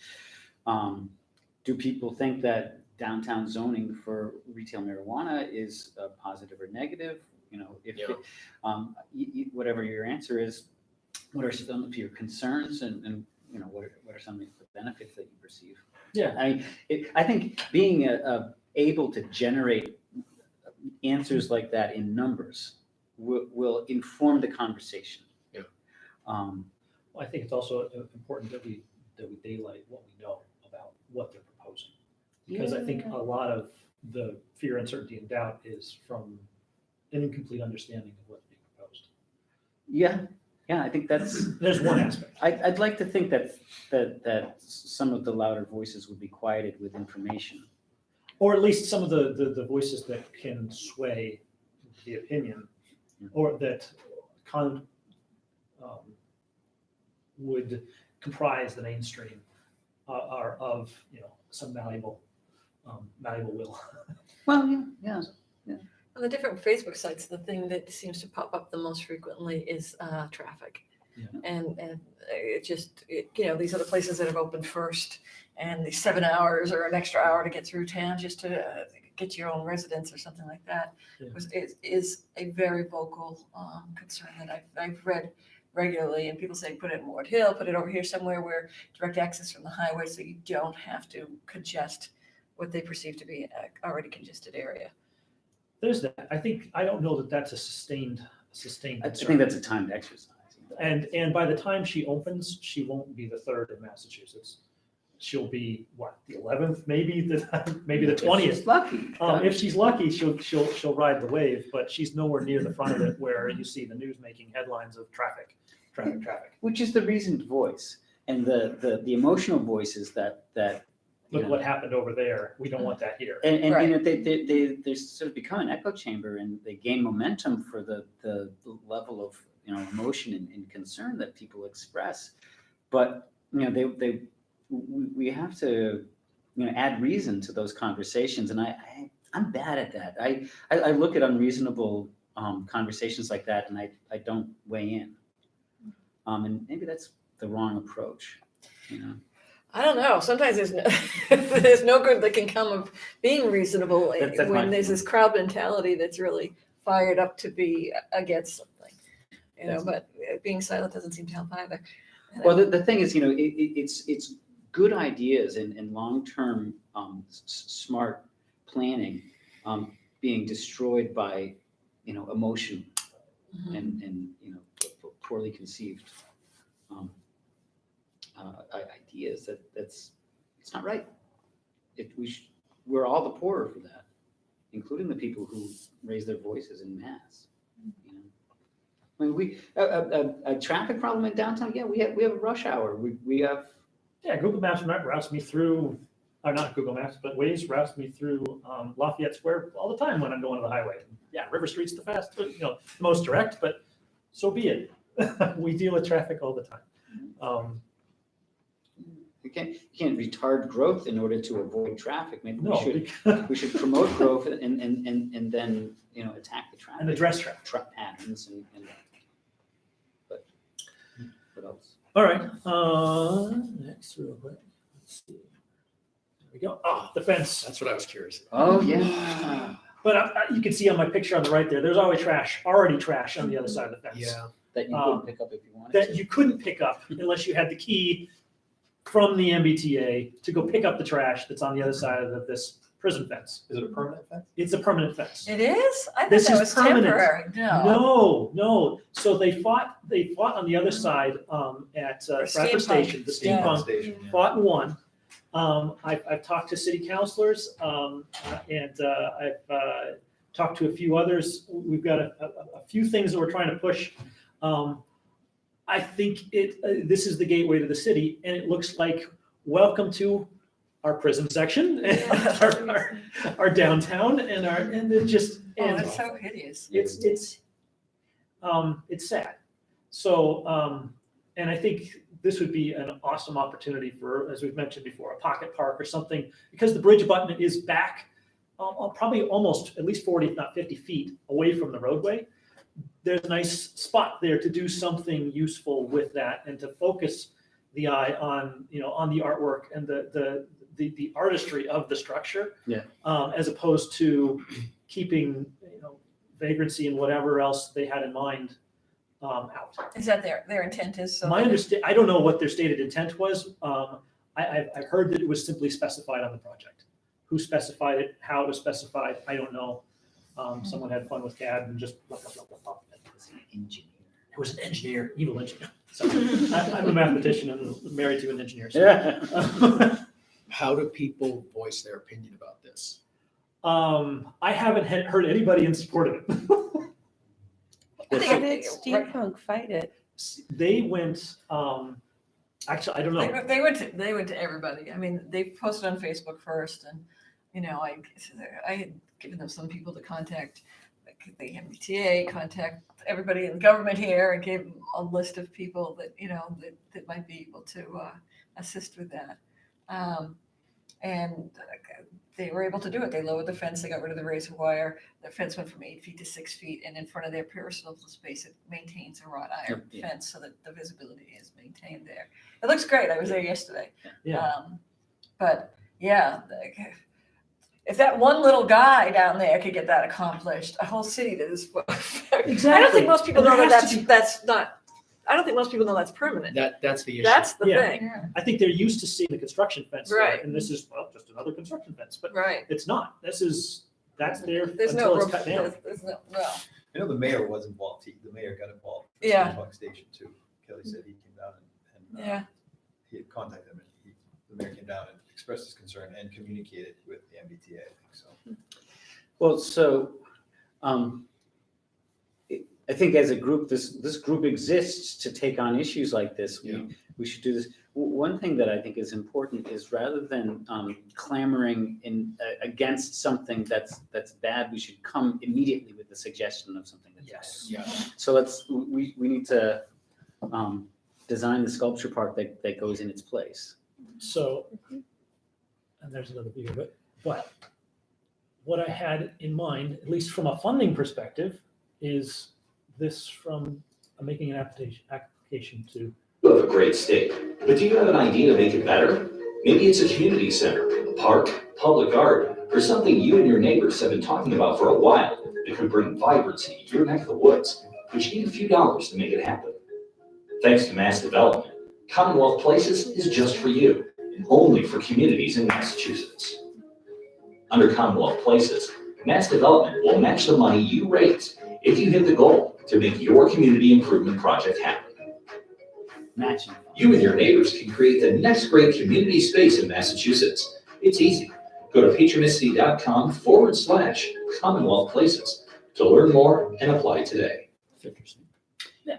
do people think that downtown zoning for retail marijuana is positive or negative? Whatever your answer is, what are some of your concerns and what are some of the benefits that you perceive? Yeah. I think being able to generate answers like that in numbers will inform the conversation. Yeah. Well, I think it's also important that we daylight what we know about what they're proposing. Because I think a lot of the fear, uncertainty, and doubt is from an incomplete understanding of what's being proposed. Yeah, I think There's one aspect. I'd like to think that some of the louder voices would be quieted with information. Or at least some of the voices that can sway the opinion, or that would comprise the mainstream are of some malleable will. Well, yeah. On the different Facebook sites, the thing that seems to pop up the most frequently is traffic. Yeah. And it just, these are the places that have opened first, and the 7 hours or an extra hour to get through town just to get your own residence or something like that is a very vocal concern that I've read regularly. And people say, put it in Ward Hill, put it over here somewhere where direct access from the highway, so you don't have to congest what they perceive to be an already congested area. There's that. I don't know that that's a sustained I concern. think that's a timed exercise. And by the time she opens, she won't be the third in Massachusetts. She'll be what, the 11th, maybe the 20th. She's lucky. If she's lucky, she'll ride the wave, but she's nowhere near the front of it where you see the news making headlines of traffic. Which is the reasoned voice and the emotional voices that you Look know, what happened over there. We don't want that here. and Right. you know they sort of become an echo chamber and they gain momentum for the level of emotion and concern that people express. But we have to add reason to those conversations, and I'm bad at that. I look at unreasonable conversations like that and I don't weigh in. And maybe that's the wrong approach. I don't know. Sometimes there's no good that can come of being reasonable That's my when there's feeling. this crowd mentality that's really fired up to be against something. But being silent doesn't seem to help either. Well, the thing is, it's good ideas and long-term smart planning being destroyed by emotion Mhm. and poorly conceived ideas. That's it's not right. We're all the poorer for that, including the people who raise their voices in mass. I mean, a traffic problem in downtown. Yeah, we have a rush hour. We have. Yeah, Google Maps routes me through, or not Google Maps, but Waze routes me through Lafayette Square all the time when I'm going to the highway. Yeah, River Street's the fastest, most direct, but so be it. We deal with traffic all the time. You can't retard growth in order to avoid traffic. Maybe No, we should promote growth and then attack the traffic and address traffic. patterns and but what else? All right, next real quick. Let's see. There we go. The fence. That's what I was curious about. Oh yeah. But you can see on my picture on the right there's already trash on the other side of the fence. Yeah. That you couldn't pick up if you wanted That to. you couldn't pick up unless you had the key from the MBTA to go pick up the trash that's on the other side of this prison fence. Is it a permanent fence? It's a permanent fence. It is? I thought This that is was permanent. temporary. No. No. So they fought on the other side at Bradford steampunk. Station, the Yeah. steampunk Station, yeah. fought and won. I've talked to city councilors and I've talked to a few others. We've got a few things that we're trying to push. I think this is the gateway to the city, and it looks like welcome to our prison section, and our downtown, and it just Oh, that's so hideous. it's sad. So and I think this would be an awesome opportunity for, as we've mentioned before, a pocket park or something, because the bridge abutment is back probably almost at least 40, if not 50 feet away from the roadway. There's a nice spot there to do something useful with that and to focus the eye on the artwork and the artistry of the structure. Yeah. As opposed to keeping vagrancy and whatever else they had in mind out. Is that their intent is? So My understand, I don't know what their stated intent was. I've heard that it was simply specified on the project. Who specified it, how it was specified, I don't know. Someone had fun with CAD and just blah, blah, blah, blah, blah. Engineer. It was an engineer, evil engineer. So I'm a mathematician and married to an engineer. So. Yeah. How do people voice their opinion about this? I haven't heard anybody in support of it. I How think did steampunk fight it? They went, actually, I don't know. They went to everybody. I mean, they posted on Facebook first, and I had given them some people to contact, like the MBTA, contact everybody in government here, and gave them a list of people that that might be able to assist with that. And they were able to do it. They lowered the fence. They got rid of the razor wire. The fence went from 8 feet to 6 feet, and in front of their personal space, it maintains a wrought iron Yeah. fence so that the visibility is maintained there. It looks great. I was there yesterday. Yeah. But yeah, if that one little guy down there could get that accomplished, a whole city that is. I don't think most people And know there that has to be- that's not. I don't think most people know that's permanent. That's the issue. That's the Yeah. thing, I think they're used to seeing the construction fence there, Right. and this is, just another construction fence, but right? it's not. That's there There's no until it's cut down. there's no well. I know the mayor was involved. The mayor got involved. for Yeah. Punk Station too. Kelly said he came down and Yeah. he had contacted him, and the mayor came down and expressed his concern and communicated with the MBTA, I think, so. Well, so, I think as a group, this group exists to take on issues like this. Yeah. We should do this. One thing that I think is important is rather than clamoring against something that's bad, we should come immediately with the suggestion of something that's Yes. Yeah. bad. So we need to design the sculpture park that goes in its place. So, and there's another view of it, but what I had in mind, at least from a funding perspective, is this from making an application to. You have a great state, but do you have an idea to make it better? Maybe it's a community center, a park, public art, or something you and your neighbors have been talking about for a while that could bring vibrancy to your neck of the woods, but you need a few dollars to make it happen. Thanks to mass development, Commonwealth Places is just for you, and only for communities in Massachusetts. Under Commonwealth Places, mass development will match the money you raise if you hit the goal to make your community improvement project happen. Matching. You and your neighbors can create the next great community space in Massachusetts. It's easy. Go to patronicity.com/Commonwealth Places to learn more and apply today. Interesting. Yeah.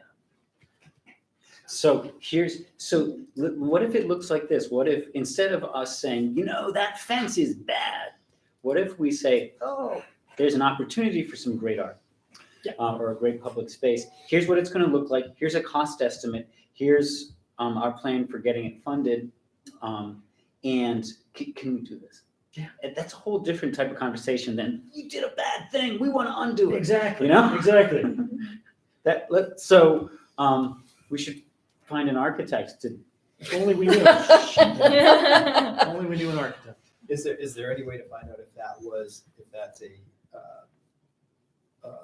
So what if it looks like this? What if instead of us saying, that fence is bad, what if we say, oh, there's an opportunity for some great art, or a great public space. Here's what it's going to look like. Here's a cost estimate. Here's our plan for getting it funded. And can we do this? Yeah. And that's a whole different type of conversation than you did a bad thing. We want to undo it. Exactly. Exactly. Exactly. So we should find an architect to. If only we knew. Only we knew an architect. Is there any way to find out if that's a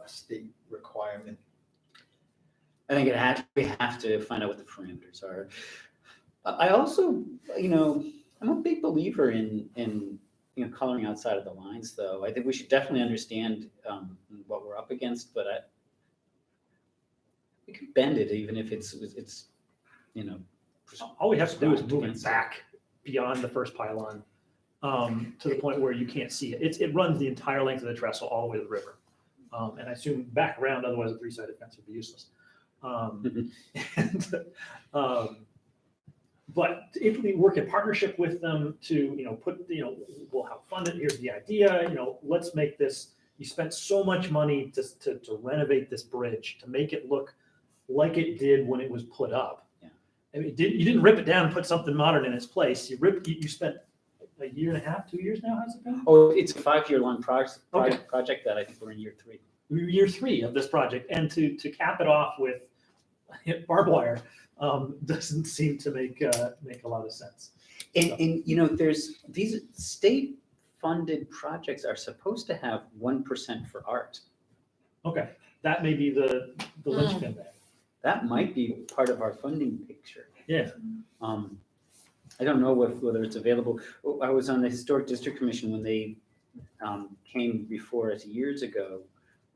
state requirement? I think we have to find out what the parameters are. I also, I'm a big believer in coloring outside of the lines, though. I think we should definitely understand what we're up against, but we can bend it even if it's All we have to do is prescribed move it against back beyond the first pylon to the point where you can't see it. It runs the entire length of the trestle all the way to the river. And I assume back around, otherwise a three-sided fence would be useless. But if we work in partnership with them to, we'll help fund it, here's the idea, let's make this, you spent so much money to renovate this bridge, to make it look like it did when it was put up. Yeah. I mean, you didn't rip it down and put something modern in its place. You spent a year and a half, 2 years now, has it been? Oh, it's a 5-year-long project that I think we're in year 3. Year 3 of this project, and to cap it off with barbed wire doesn't seem to make a lot of sense. And there's these state-funded projects are supposed to have 1% for art. Okay, that may be the linchpin there. That might be part of our funding picture. Yeah. I don't know whether it's available. I was on the Historic District Commission when they came before us years ago,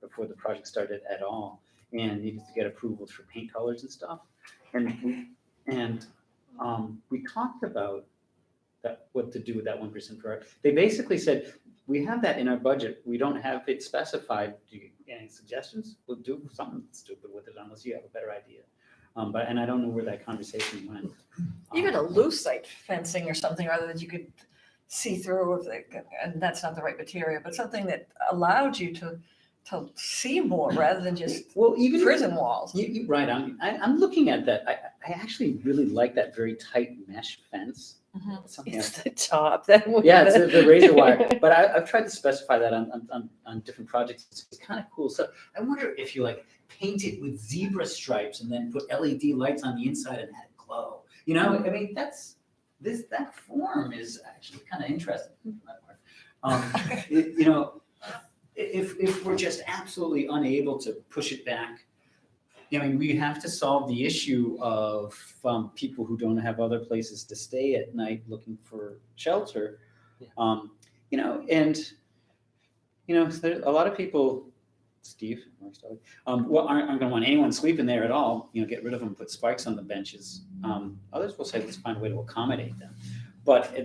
before the project started at all, and needed to get approvals for paint colors and stuff. And we talked about what to do with that 1% for art. They basically said, we have that in our budget. We don't have it specified. Do you any suggestions? We'll do something stupid with it unless you have a better idea. And I don't know where that conversation went. Even a lucite fencing or something rather that you could see through, and that's not the right material, but something that allowed you to see more rather than just even prison walls. You right. I'm looking at that. I actually really like that very tight mesh fence. Something It's else. the top that. Yeah, it's the razor wire. But I've tried to specify that on different projects. It's kind of cool. So I wonder if you paint it with zebra stripes and then put LED lights on the inside and have it glow. I mean, that form is actually kind of interesting. If we're just absolutely unable to push it back, we have to solve the issue of people who don't have other places to stay at night looking for shelter. Yeah. There's a lot of people Steve, well, aren't gonna want anyone sleeping there at all, get rid of them, put spikes on the benches. Others will say, let's find a way to accommodate them. But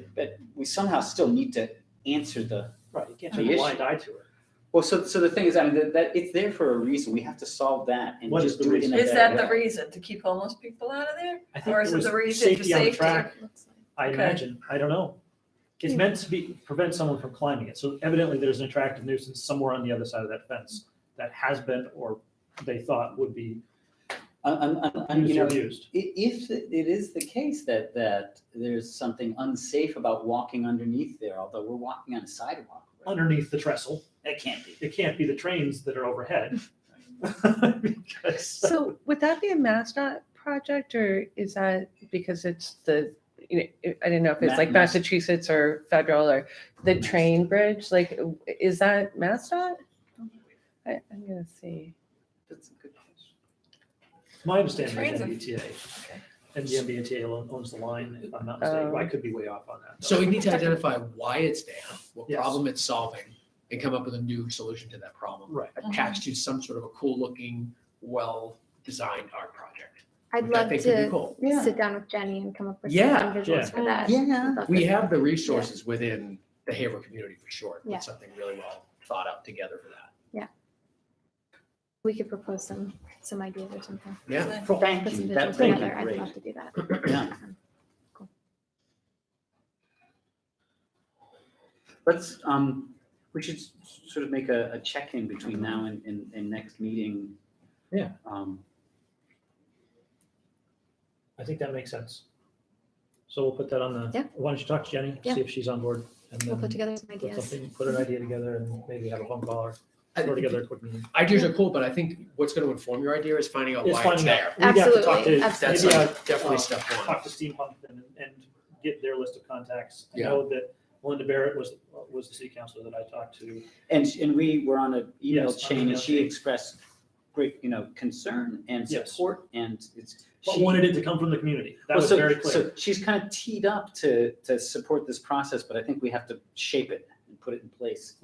we somehow still need to answer the, Right, you can't The turn a blind issue. eye to it. well, so the thing is, that it's there for a reason. We have to solve that and What is just the do it in a reason? Is better that the way. reason, to keep homeless people out of there? I think Or it is it was the reason for safety on the safety? track, I Okay. imagine, I don't know. It's meant to prevent someone from climbing it, so evidently there's an attractive nuisance somewhere on the other side of that fence that has been, or they thought would be used or abused. If it is the case that there's something unsafe about walking underneath there, although we're walking on a sidewalk. right? Underneath the trestle, It can't be. it can't be the trains that are overhead. Because So would that be a MassDOT project, or is that because it's I didn't know if it's like Mass- Massachusetts or federal, or the train bridge, like, is that MassDOT? I'm gonna see. That's a good question. my understanding Trains is are- MBTA, Okay. and the MBTA owns the line, if I'm not mistaken. I could be way off on that. So we need to identify why it's there, what Yes. problem it's solving, and come up with a new solution to that problem. Right. Attached to some sort of a cool looking, well-designed art project. I'd which I love think would be to cool. Yeah. sit down with Jenny and come up with Yeah. some visuals Yeah. for that. Yeah. I'd love We to- have the resources within the Haverhill community for sure. Yeah. Put something really well thought out together for that. We could propose some ideas or something. Yeah. Cool. Thank Put some you. visuals That, thank you. together. I'd Great. love to do that. Yeah. Cool. Let's, we should sort of make a check-in between now and next meeting. Yeah. I I think that makes sense. So we'll put that on the, Yeah. why don't you talk to Jenny, Yeah. see if she's on board, and We'll put then together some put ideas. something, put an idea together, and maybe have a phone call or throw together a quick meeting. Ideas are cool, but I think what's going to inform your idea is finding out It's why it's finding out. there. We'd have to talk Absolutely, to- That's maybe like I'll, definitely step one. talk to Steampunk and get their list of contacts. I Yeah. know that Melinda Barrett was the city councilor that I talked to. And we were on an email Yes, on chain email and she chain. expressed great, concern and Yes. support and But she- wanted it to come from the community. That Well, was so- very clear. So she's kind of teed up to support this process, but I think we have to shape it and put it in place.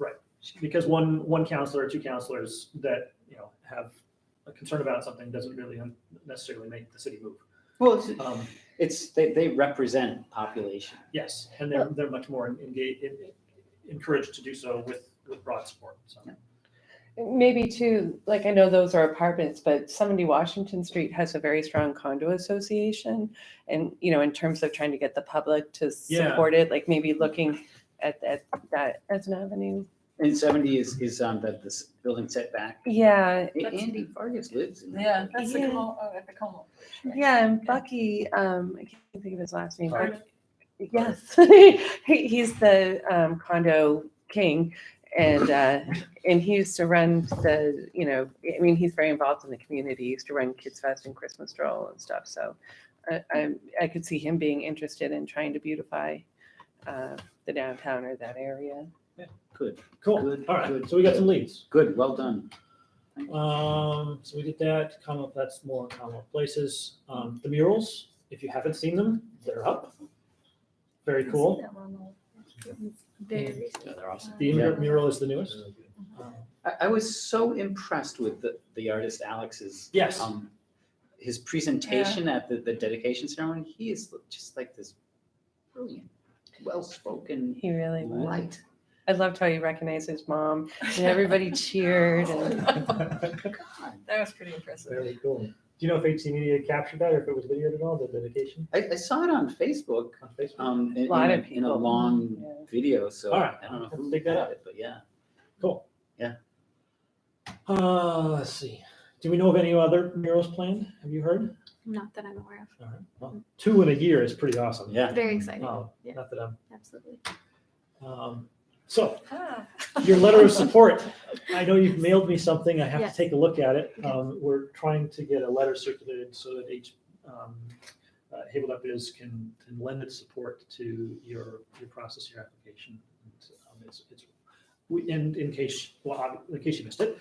Because one counselor or two counselors that, have a concern about something doesn't really necessarily make the city move. Well, Um, they represent population. Yes, and they're much more engaged, encouraged to do so with broad support, so. Maybe too, like, I know those are apartments, but 70 Washington Street has a very strong condo association. And, in terms of trying to get the public to Yeah. support it, like maybe looking at that as an avenue. And 70 is this building setback. Yeah, Andy Vargas lives in. that Yeah, building. that's the Yeah. Como, at the Como. yeah, and Bucky, I can't think of his last name. Sorry. but- Yes, he's the condo king, and he used to run he's very involved in the community. He used to run Kids Fest and Christmas Stroll and stuff. So I could see him being interested in trying to beautify the downtown or that area. Good, Cool, Good, all right, good. so we got some leads. good, well done. So we did that, that's more Commonwealth Places. The murals, if you haven't seen them, they're up. Very cool. Very recent. Yeah, they're awesome. The Yeah. mural is the newest. I was so impressed with the artist Alex's. Yes. His presentation at the dedication ceremony, he is just like this brilliant, well-spoken, He really was. light. I loved how he recognized his mom, and everybody cheered. And God. That was pretty impressive. Very cool. Do you know if HC Media captured that or if it was videoed at all, the dedication I saw it on Facebook, on Facebook? in, A lot in of a, in a people. long Yeah. video, so All right. I don't know Let's who dig that got up. it, but yeah. Cool. Yeah. Let's see. Do we know of any other murals planned? Have you heard? Not that I'm aware of. All right. Well, 2 in a year is pretty awesome. Yeah. Very exciting. Yeah. Not that I'm. Absolutely. So Ah. your letter of support. I know you've mailed me something. I have Yes. to take a look at it. Okay. We're trying to get a letter circulated so that Haverhill.biz can lend its support to your process, your application. And in case you missed it,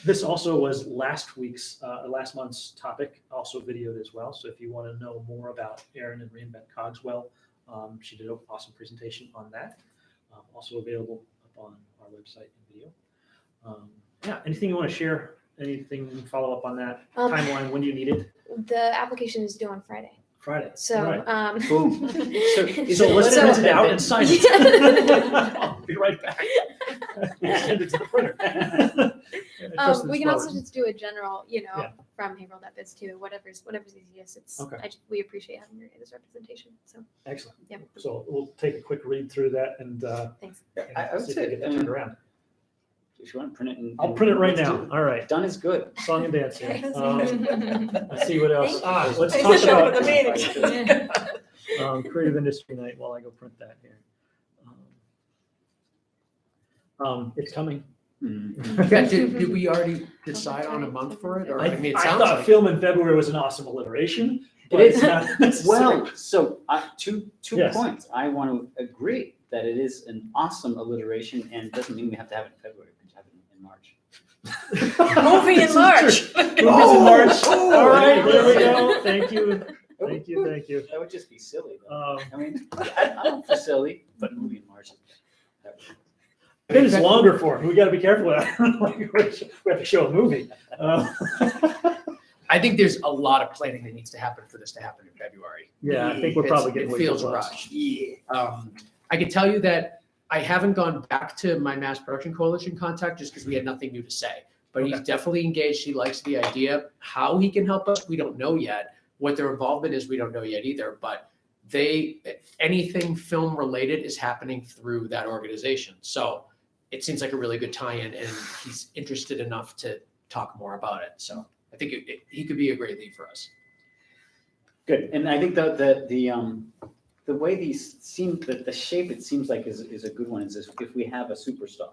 this also was last month's topic, also videoed as well. So if you want to know more about Erin and Reinvent Cogswell, she did an awesome presentation on that. Also available up on our website and video. Yeah, anything you want to share? Anything follow up on that timeline? When do you need it? The application is due on Friday. Friday. So, Right. Boom. So let's So- print it out and sign it. I'll be right back. Send it to the printer. Trust in we this can also Robert. just do a general, Yeah. from Haverhill.biz too, whatever's easiest. It's, Okay. we appreciate having your guys' representation, so, Excellent. yeah. So we'll take a quick read through that and Thanks. I would see if we say, get that turned around. if you want to print it. I'll print it right let's now. do it. All right. Done is good. Song and dance here. Okay. Let's see what else. Thank Let's Thanks for talk showing about the meeting. Creative Industry Night while I go print that here. It's coming. Mhm. Yeah, did we already decide on a month for it? Or, I it I sounds thought like. film in February was an awesome alliteration. but It is. it's not necessary. Well, so two Yes. points. I want to agree that it is an awesome alliteration and doesn't mean we have to have it in February. We can have it in March. Movie in March. Movies in March. All right, there we go. Thank you. Thank you. Thank you. That would just be silly, though. Um, I mean, I'm not for silly, but movie in March. Pin is longer for him. We got to be careful with that. Like, we have to show a movie. I think there's a lot of planning that needs to happen for this to happen in February. Yeah, I think we're probably getting It way feels too close. rushed. I can tell you that I haven't gone back to my Mass Production Coalition contact just because we had nothing new to say. But he's Okay. definitely engaged. He likes the idea. How he can help us, we don't know yet. What their involvement is, we don't know yet either. But anything film related is happening through that organization. So it seems like a really good tie-in, and he's interested enough to talk more about it. So I think he could be a great lead for us. Good, and I think the way these seem, the shape it seems like is a good one, is if we have a superstar.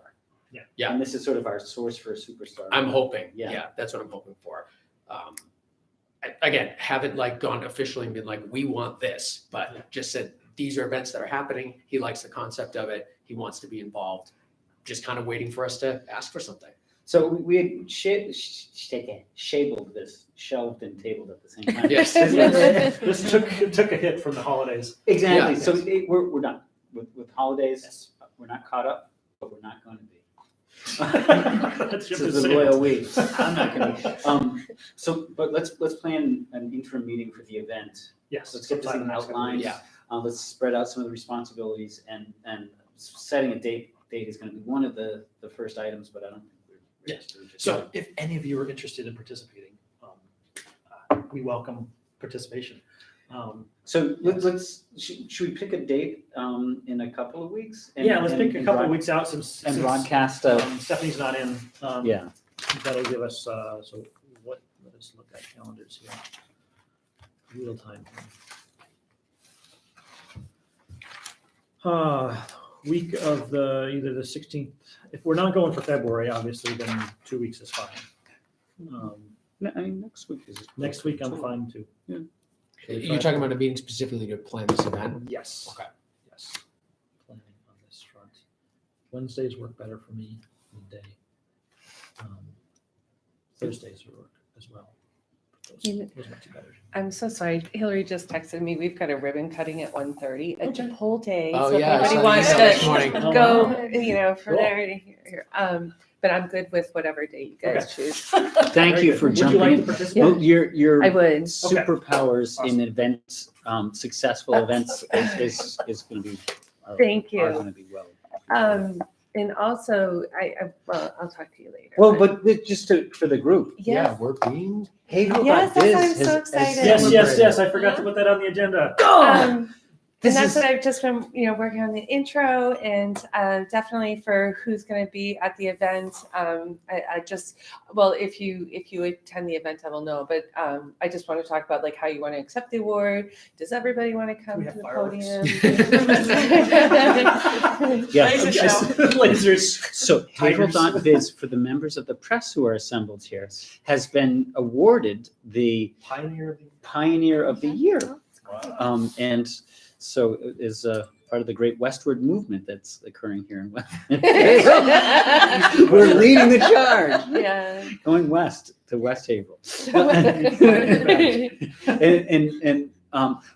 Yeah. Yeah. And this is sort of our source for a superstar. I'm hoping. Yeah. Yeah, that's what I'm hoping for. Again, haven't like gone officially and been like, we want this, but just said, these are events that are happening. He likes the concept of it. He wants to be involved. Just kind of waiting for us to ask for something. So we had shabled this, shelved and tabled at the same time. Yes. This took a hit from the holidays. Exactly, Yeah. so we're done with holidays. We're not caught up, but we're not going to be. That ship This has is a sailed. royal we. I'm not going to be. So, but let's plan an interim meeting for the event. Yes. Let's get this sometime in thing the next couple of outlined. weeks. Yeah. Let's spread out some of the responsibilities and setting a date is going to be one of the first items, but I don't think we're. Yes. we're just- So if any of you are interested in participating, we welcome participation. So should we pick a date in a couple of weeks? Yeah, let's pick a and couple of broad- weeks out And since broadcast Stephanie's not in. yeah. That'll give us, so what, let us look at calendars here. Real time. Week of either the 16th, if we're not going for February, obviously, then 2 weeks is fine. No, I mean, next week is. Next week, I'm fine too. You're talking about a meeting specifically to plan this event? Yes. Okay. Yes. Planning on this front. Wednesdays work better for me midday. Thursdays work as well. Those aren't too bad. I'm so sorry. Hillary just texted me. We've got a ribbon cutting at 1:30 at Okay. Chipotle. Oh, so yeah, I if saw anybody the wants email this to morning. Oh, go, wow. from Cool. there to here. But I'm good with whatever date you guys choose. Thank Very you good. for Would you like jumping to in. participate? Well, your I would. superpowers in Awesome. events, successful events is going to be. Thank you. Are going to be well. And also, well, I'll talk to you later. Well, but just for the group. Yes. we're being. Haverhill.biz Yes, that's why I'm has- so has- excited. Yes. I forgot to put that on the agenda. And This that's is- what I've just been, working on the intro and definitely for who's going to be at the event. If you attend the event, I will know. But I just want to talk about like how you want to accept the award. Does everybody want to come we to have the fireworks? podium? Yeah. Nice to show. Lasers. So Tigers. Haverhill.biz, for the members of the press who are assembled here, has been awarded the Pioneer of the Pioneer of the Year. And so it is part of the great westward movement that's occurring here in West. We're leading the charge, Yeah. going west to West Haverhill.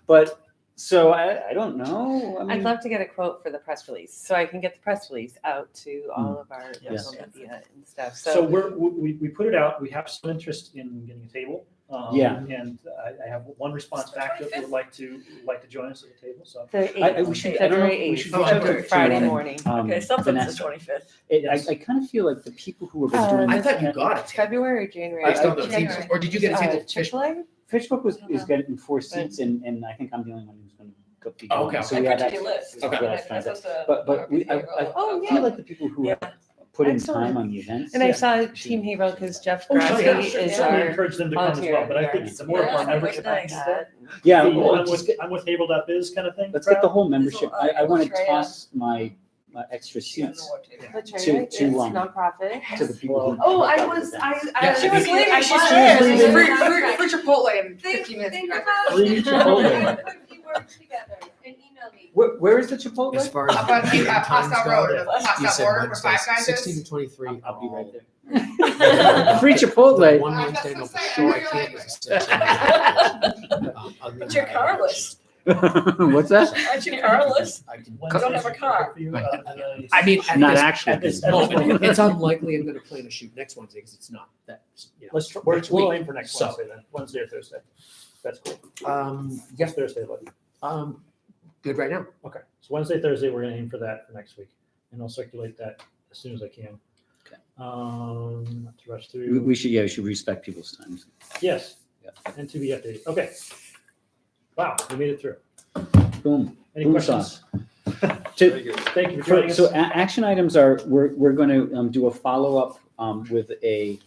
But So I don't know. I I'd mean, love to get a quote for the press release, so I can get the press release out to all of our Yes. social media and stuff. So we put it out, we have some interest in getting a table. Yeah. And I have one response back that would like to join us at the table, so. The we should, I don't know, February we 8th, should Oh, reach out February. to Friday morning. Okay, something's the Vanessa. 25th. Yes. I kind of feel like the people who have been doing I this. thought you got it. February or January? Based on the January. teams, or did you get a table? Chick-fil-A? Fishbook is getting 4 seats, and I think I'm the only one who's going to be going. Okay. So I we put have to your that. list. Okay. And That's I'm supposed to But we, I Oh, feel like the people who have Yeah. put in Excellent. time on the events. And I Yeah. saw Team Haverhill because Jeff Oh, yeah, Grassi sure, is certainly our encourage them to come as well, but I think volunteer. it's more of Yeah, our membership. that's nice. Yeah, The, well, I'm with Haverhill.biz kind of thing. let's get the crowd. whole membership. I want to Trey, toss my extra seats The charity, it's to, nonprofit. to the people who. Oh, I helped was, with Yeah, She was leaving, I she's was. there. She's leaving. Free Chipotle in Think 15 minutes. about Free it. Chipotle. Put a few words together and email me. Where is the Chipotle? As far as Up on meeting Pascal times go, Road, you Pascal said Border, where Wednesdays, Five Guys 16 is. to 23. I'll be all- right there. Free Chipotle. One I Wednesday, no, was for gonna say, sure I I know can't. you're because it's 6. Other than But you're that, I have carless. What's that? Aren't you carless? I can. You don't have a car. I mean, at Not this- actually. At this At this moment, moment. it's unlikely I'm gonna plan to shoot next Wednesday because it's not that, you know. Let's, next we'll week. aim for next So- Wednesday then, Wednesday or Thursday. That's cool. Yeah, Yes, Thursday, buddy. good right now. Okay, so Wednesday, Thursday, we're gonna aim for that for next week, and I'll circulate that as soon as I can. Okay. Not to rush We through. we should respect people's times. Yes, Yeah. and to be updated. Okay. Wow, we made it through. Boom. Any Boom questions? To- Very good. Thank you for joining us. So action items are, we're going to do a follow-up with a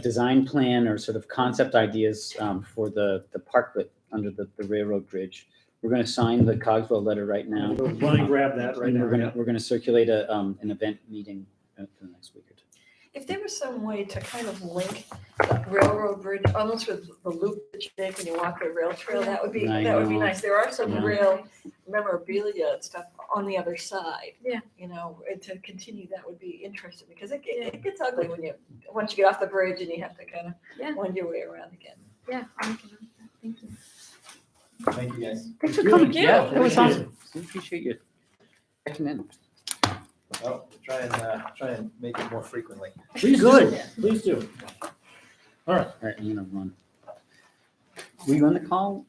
design plan or sort of concept ideas for the parklet under the railroad bridge. We're going to sign the Cogswell letter right now. We'll run and grab that right And now. we're gonna circulate an event meeting for the next week or two. If there was some way to kind of link the railroad bridge, almost with the loop that you take when you walk the rail trail, that would be I nice. know. There are some Yeah. rail memorabilia and stuff on the other side. Yeah. You know, and to continue, that would be interesting, because it gets ugly once you get off the bridge and you have to kind Yeah. of wind your way around again. Yeah, I'll make a note of that. Thank you. Thank you, guys. Thanks for you. coming. Yeah, That was appreciate awesome. We appreciate you checking in. Well, try and make it more frequently. Please Good. do, please do. All right. All right, I'm gonna run. Were you on the call?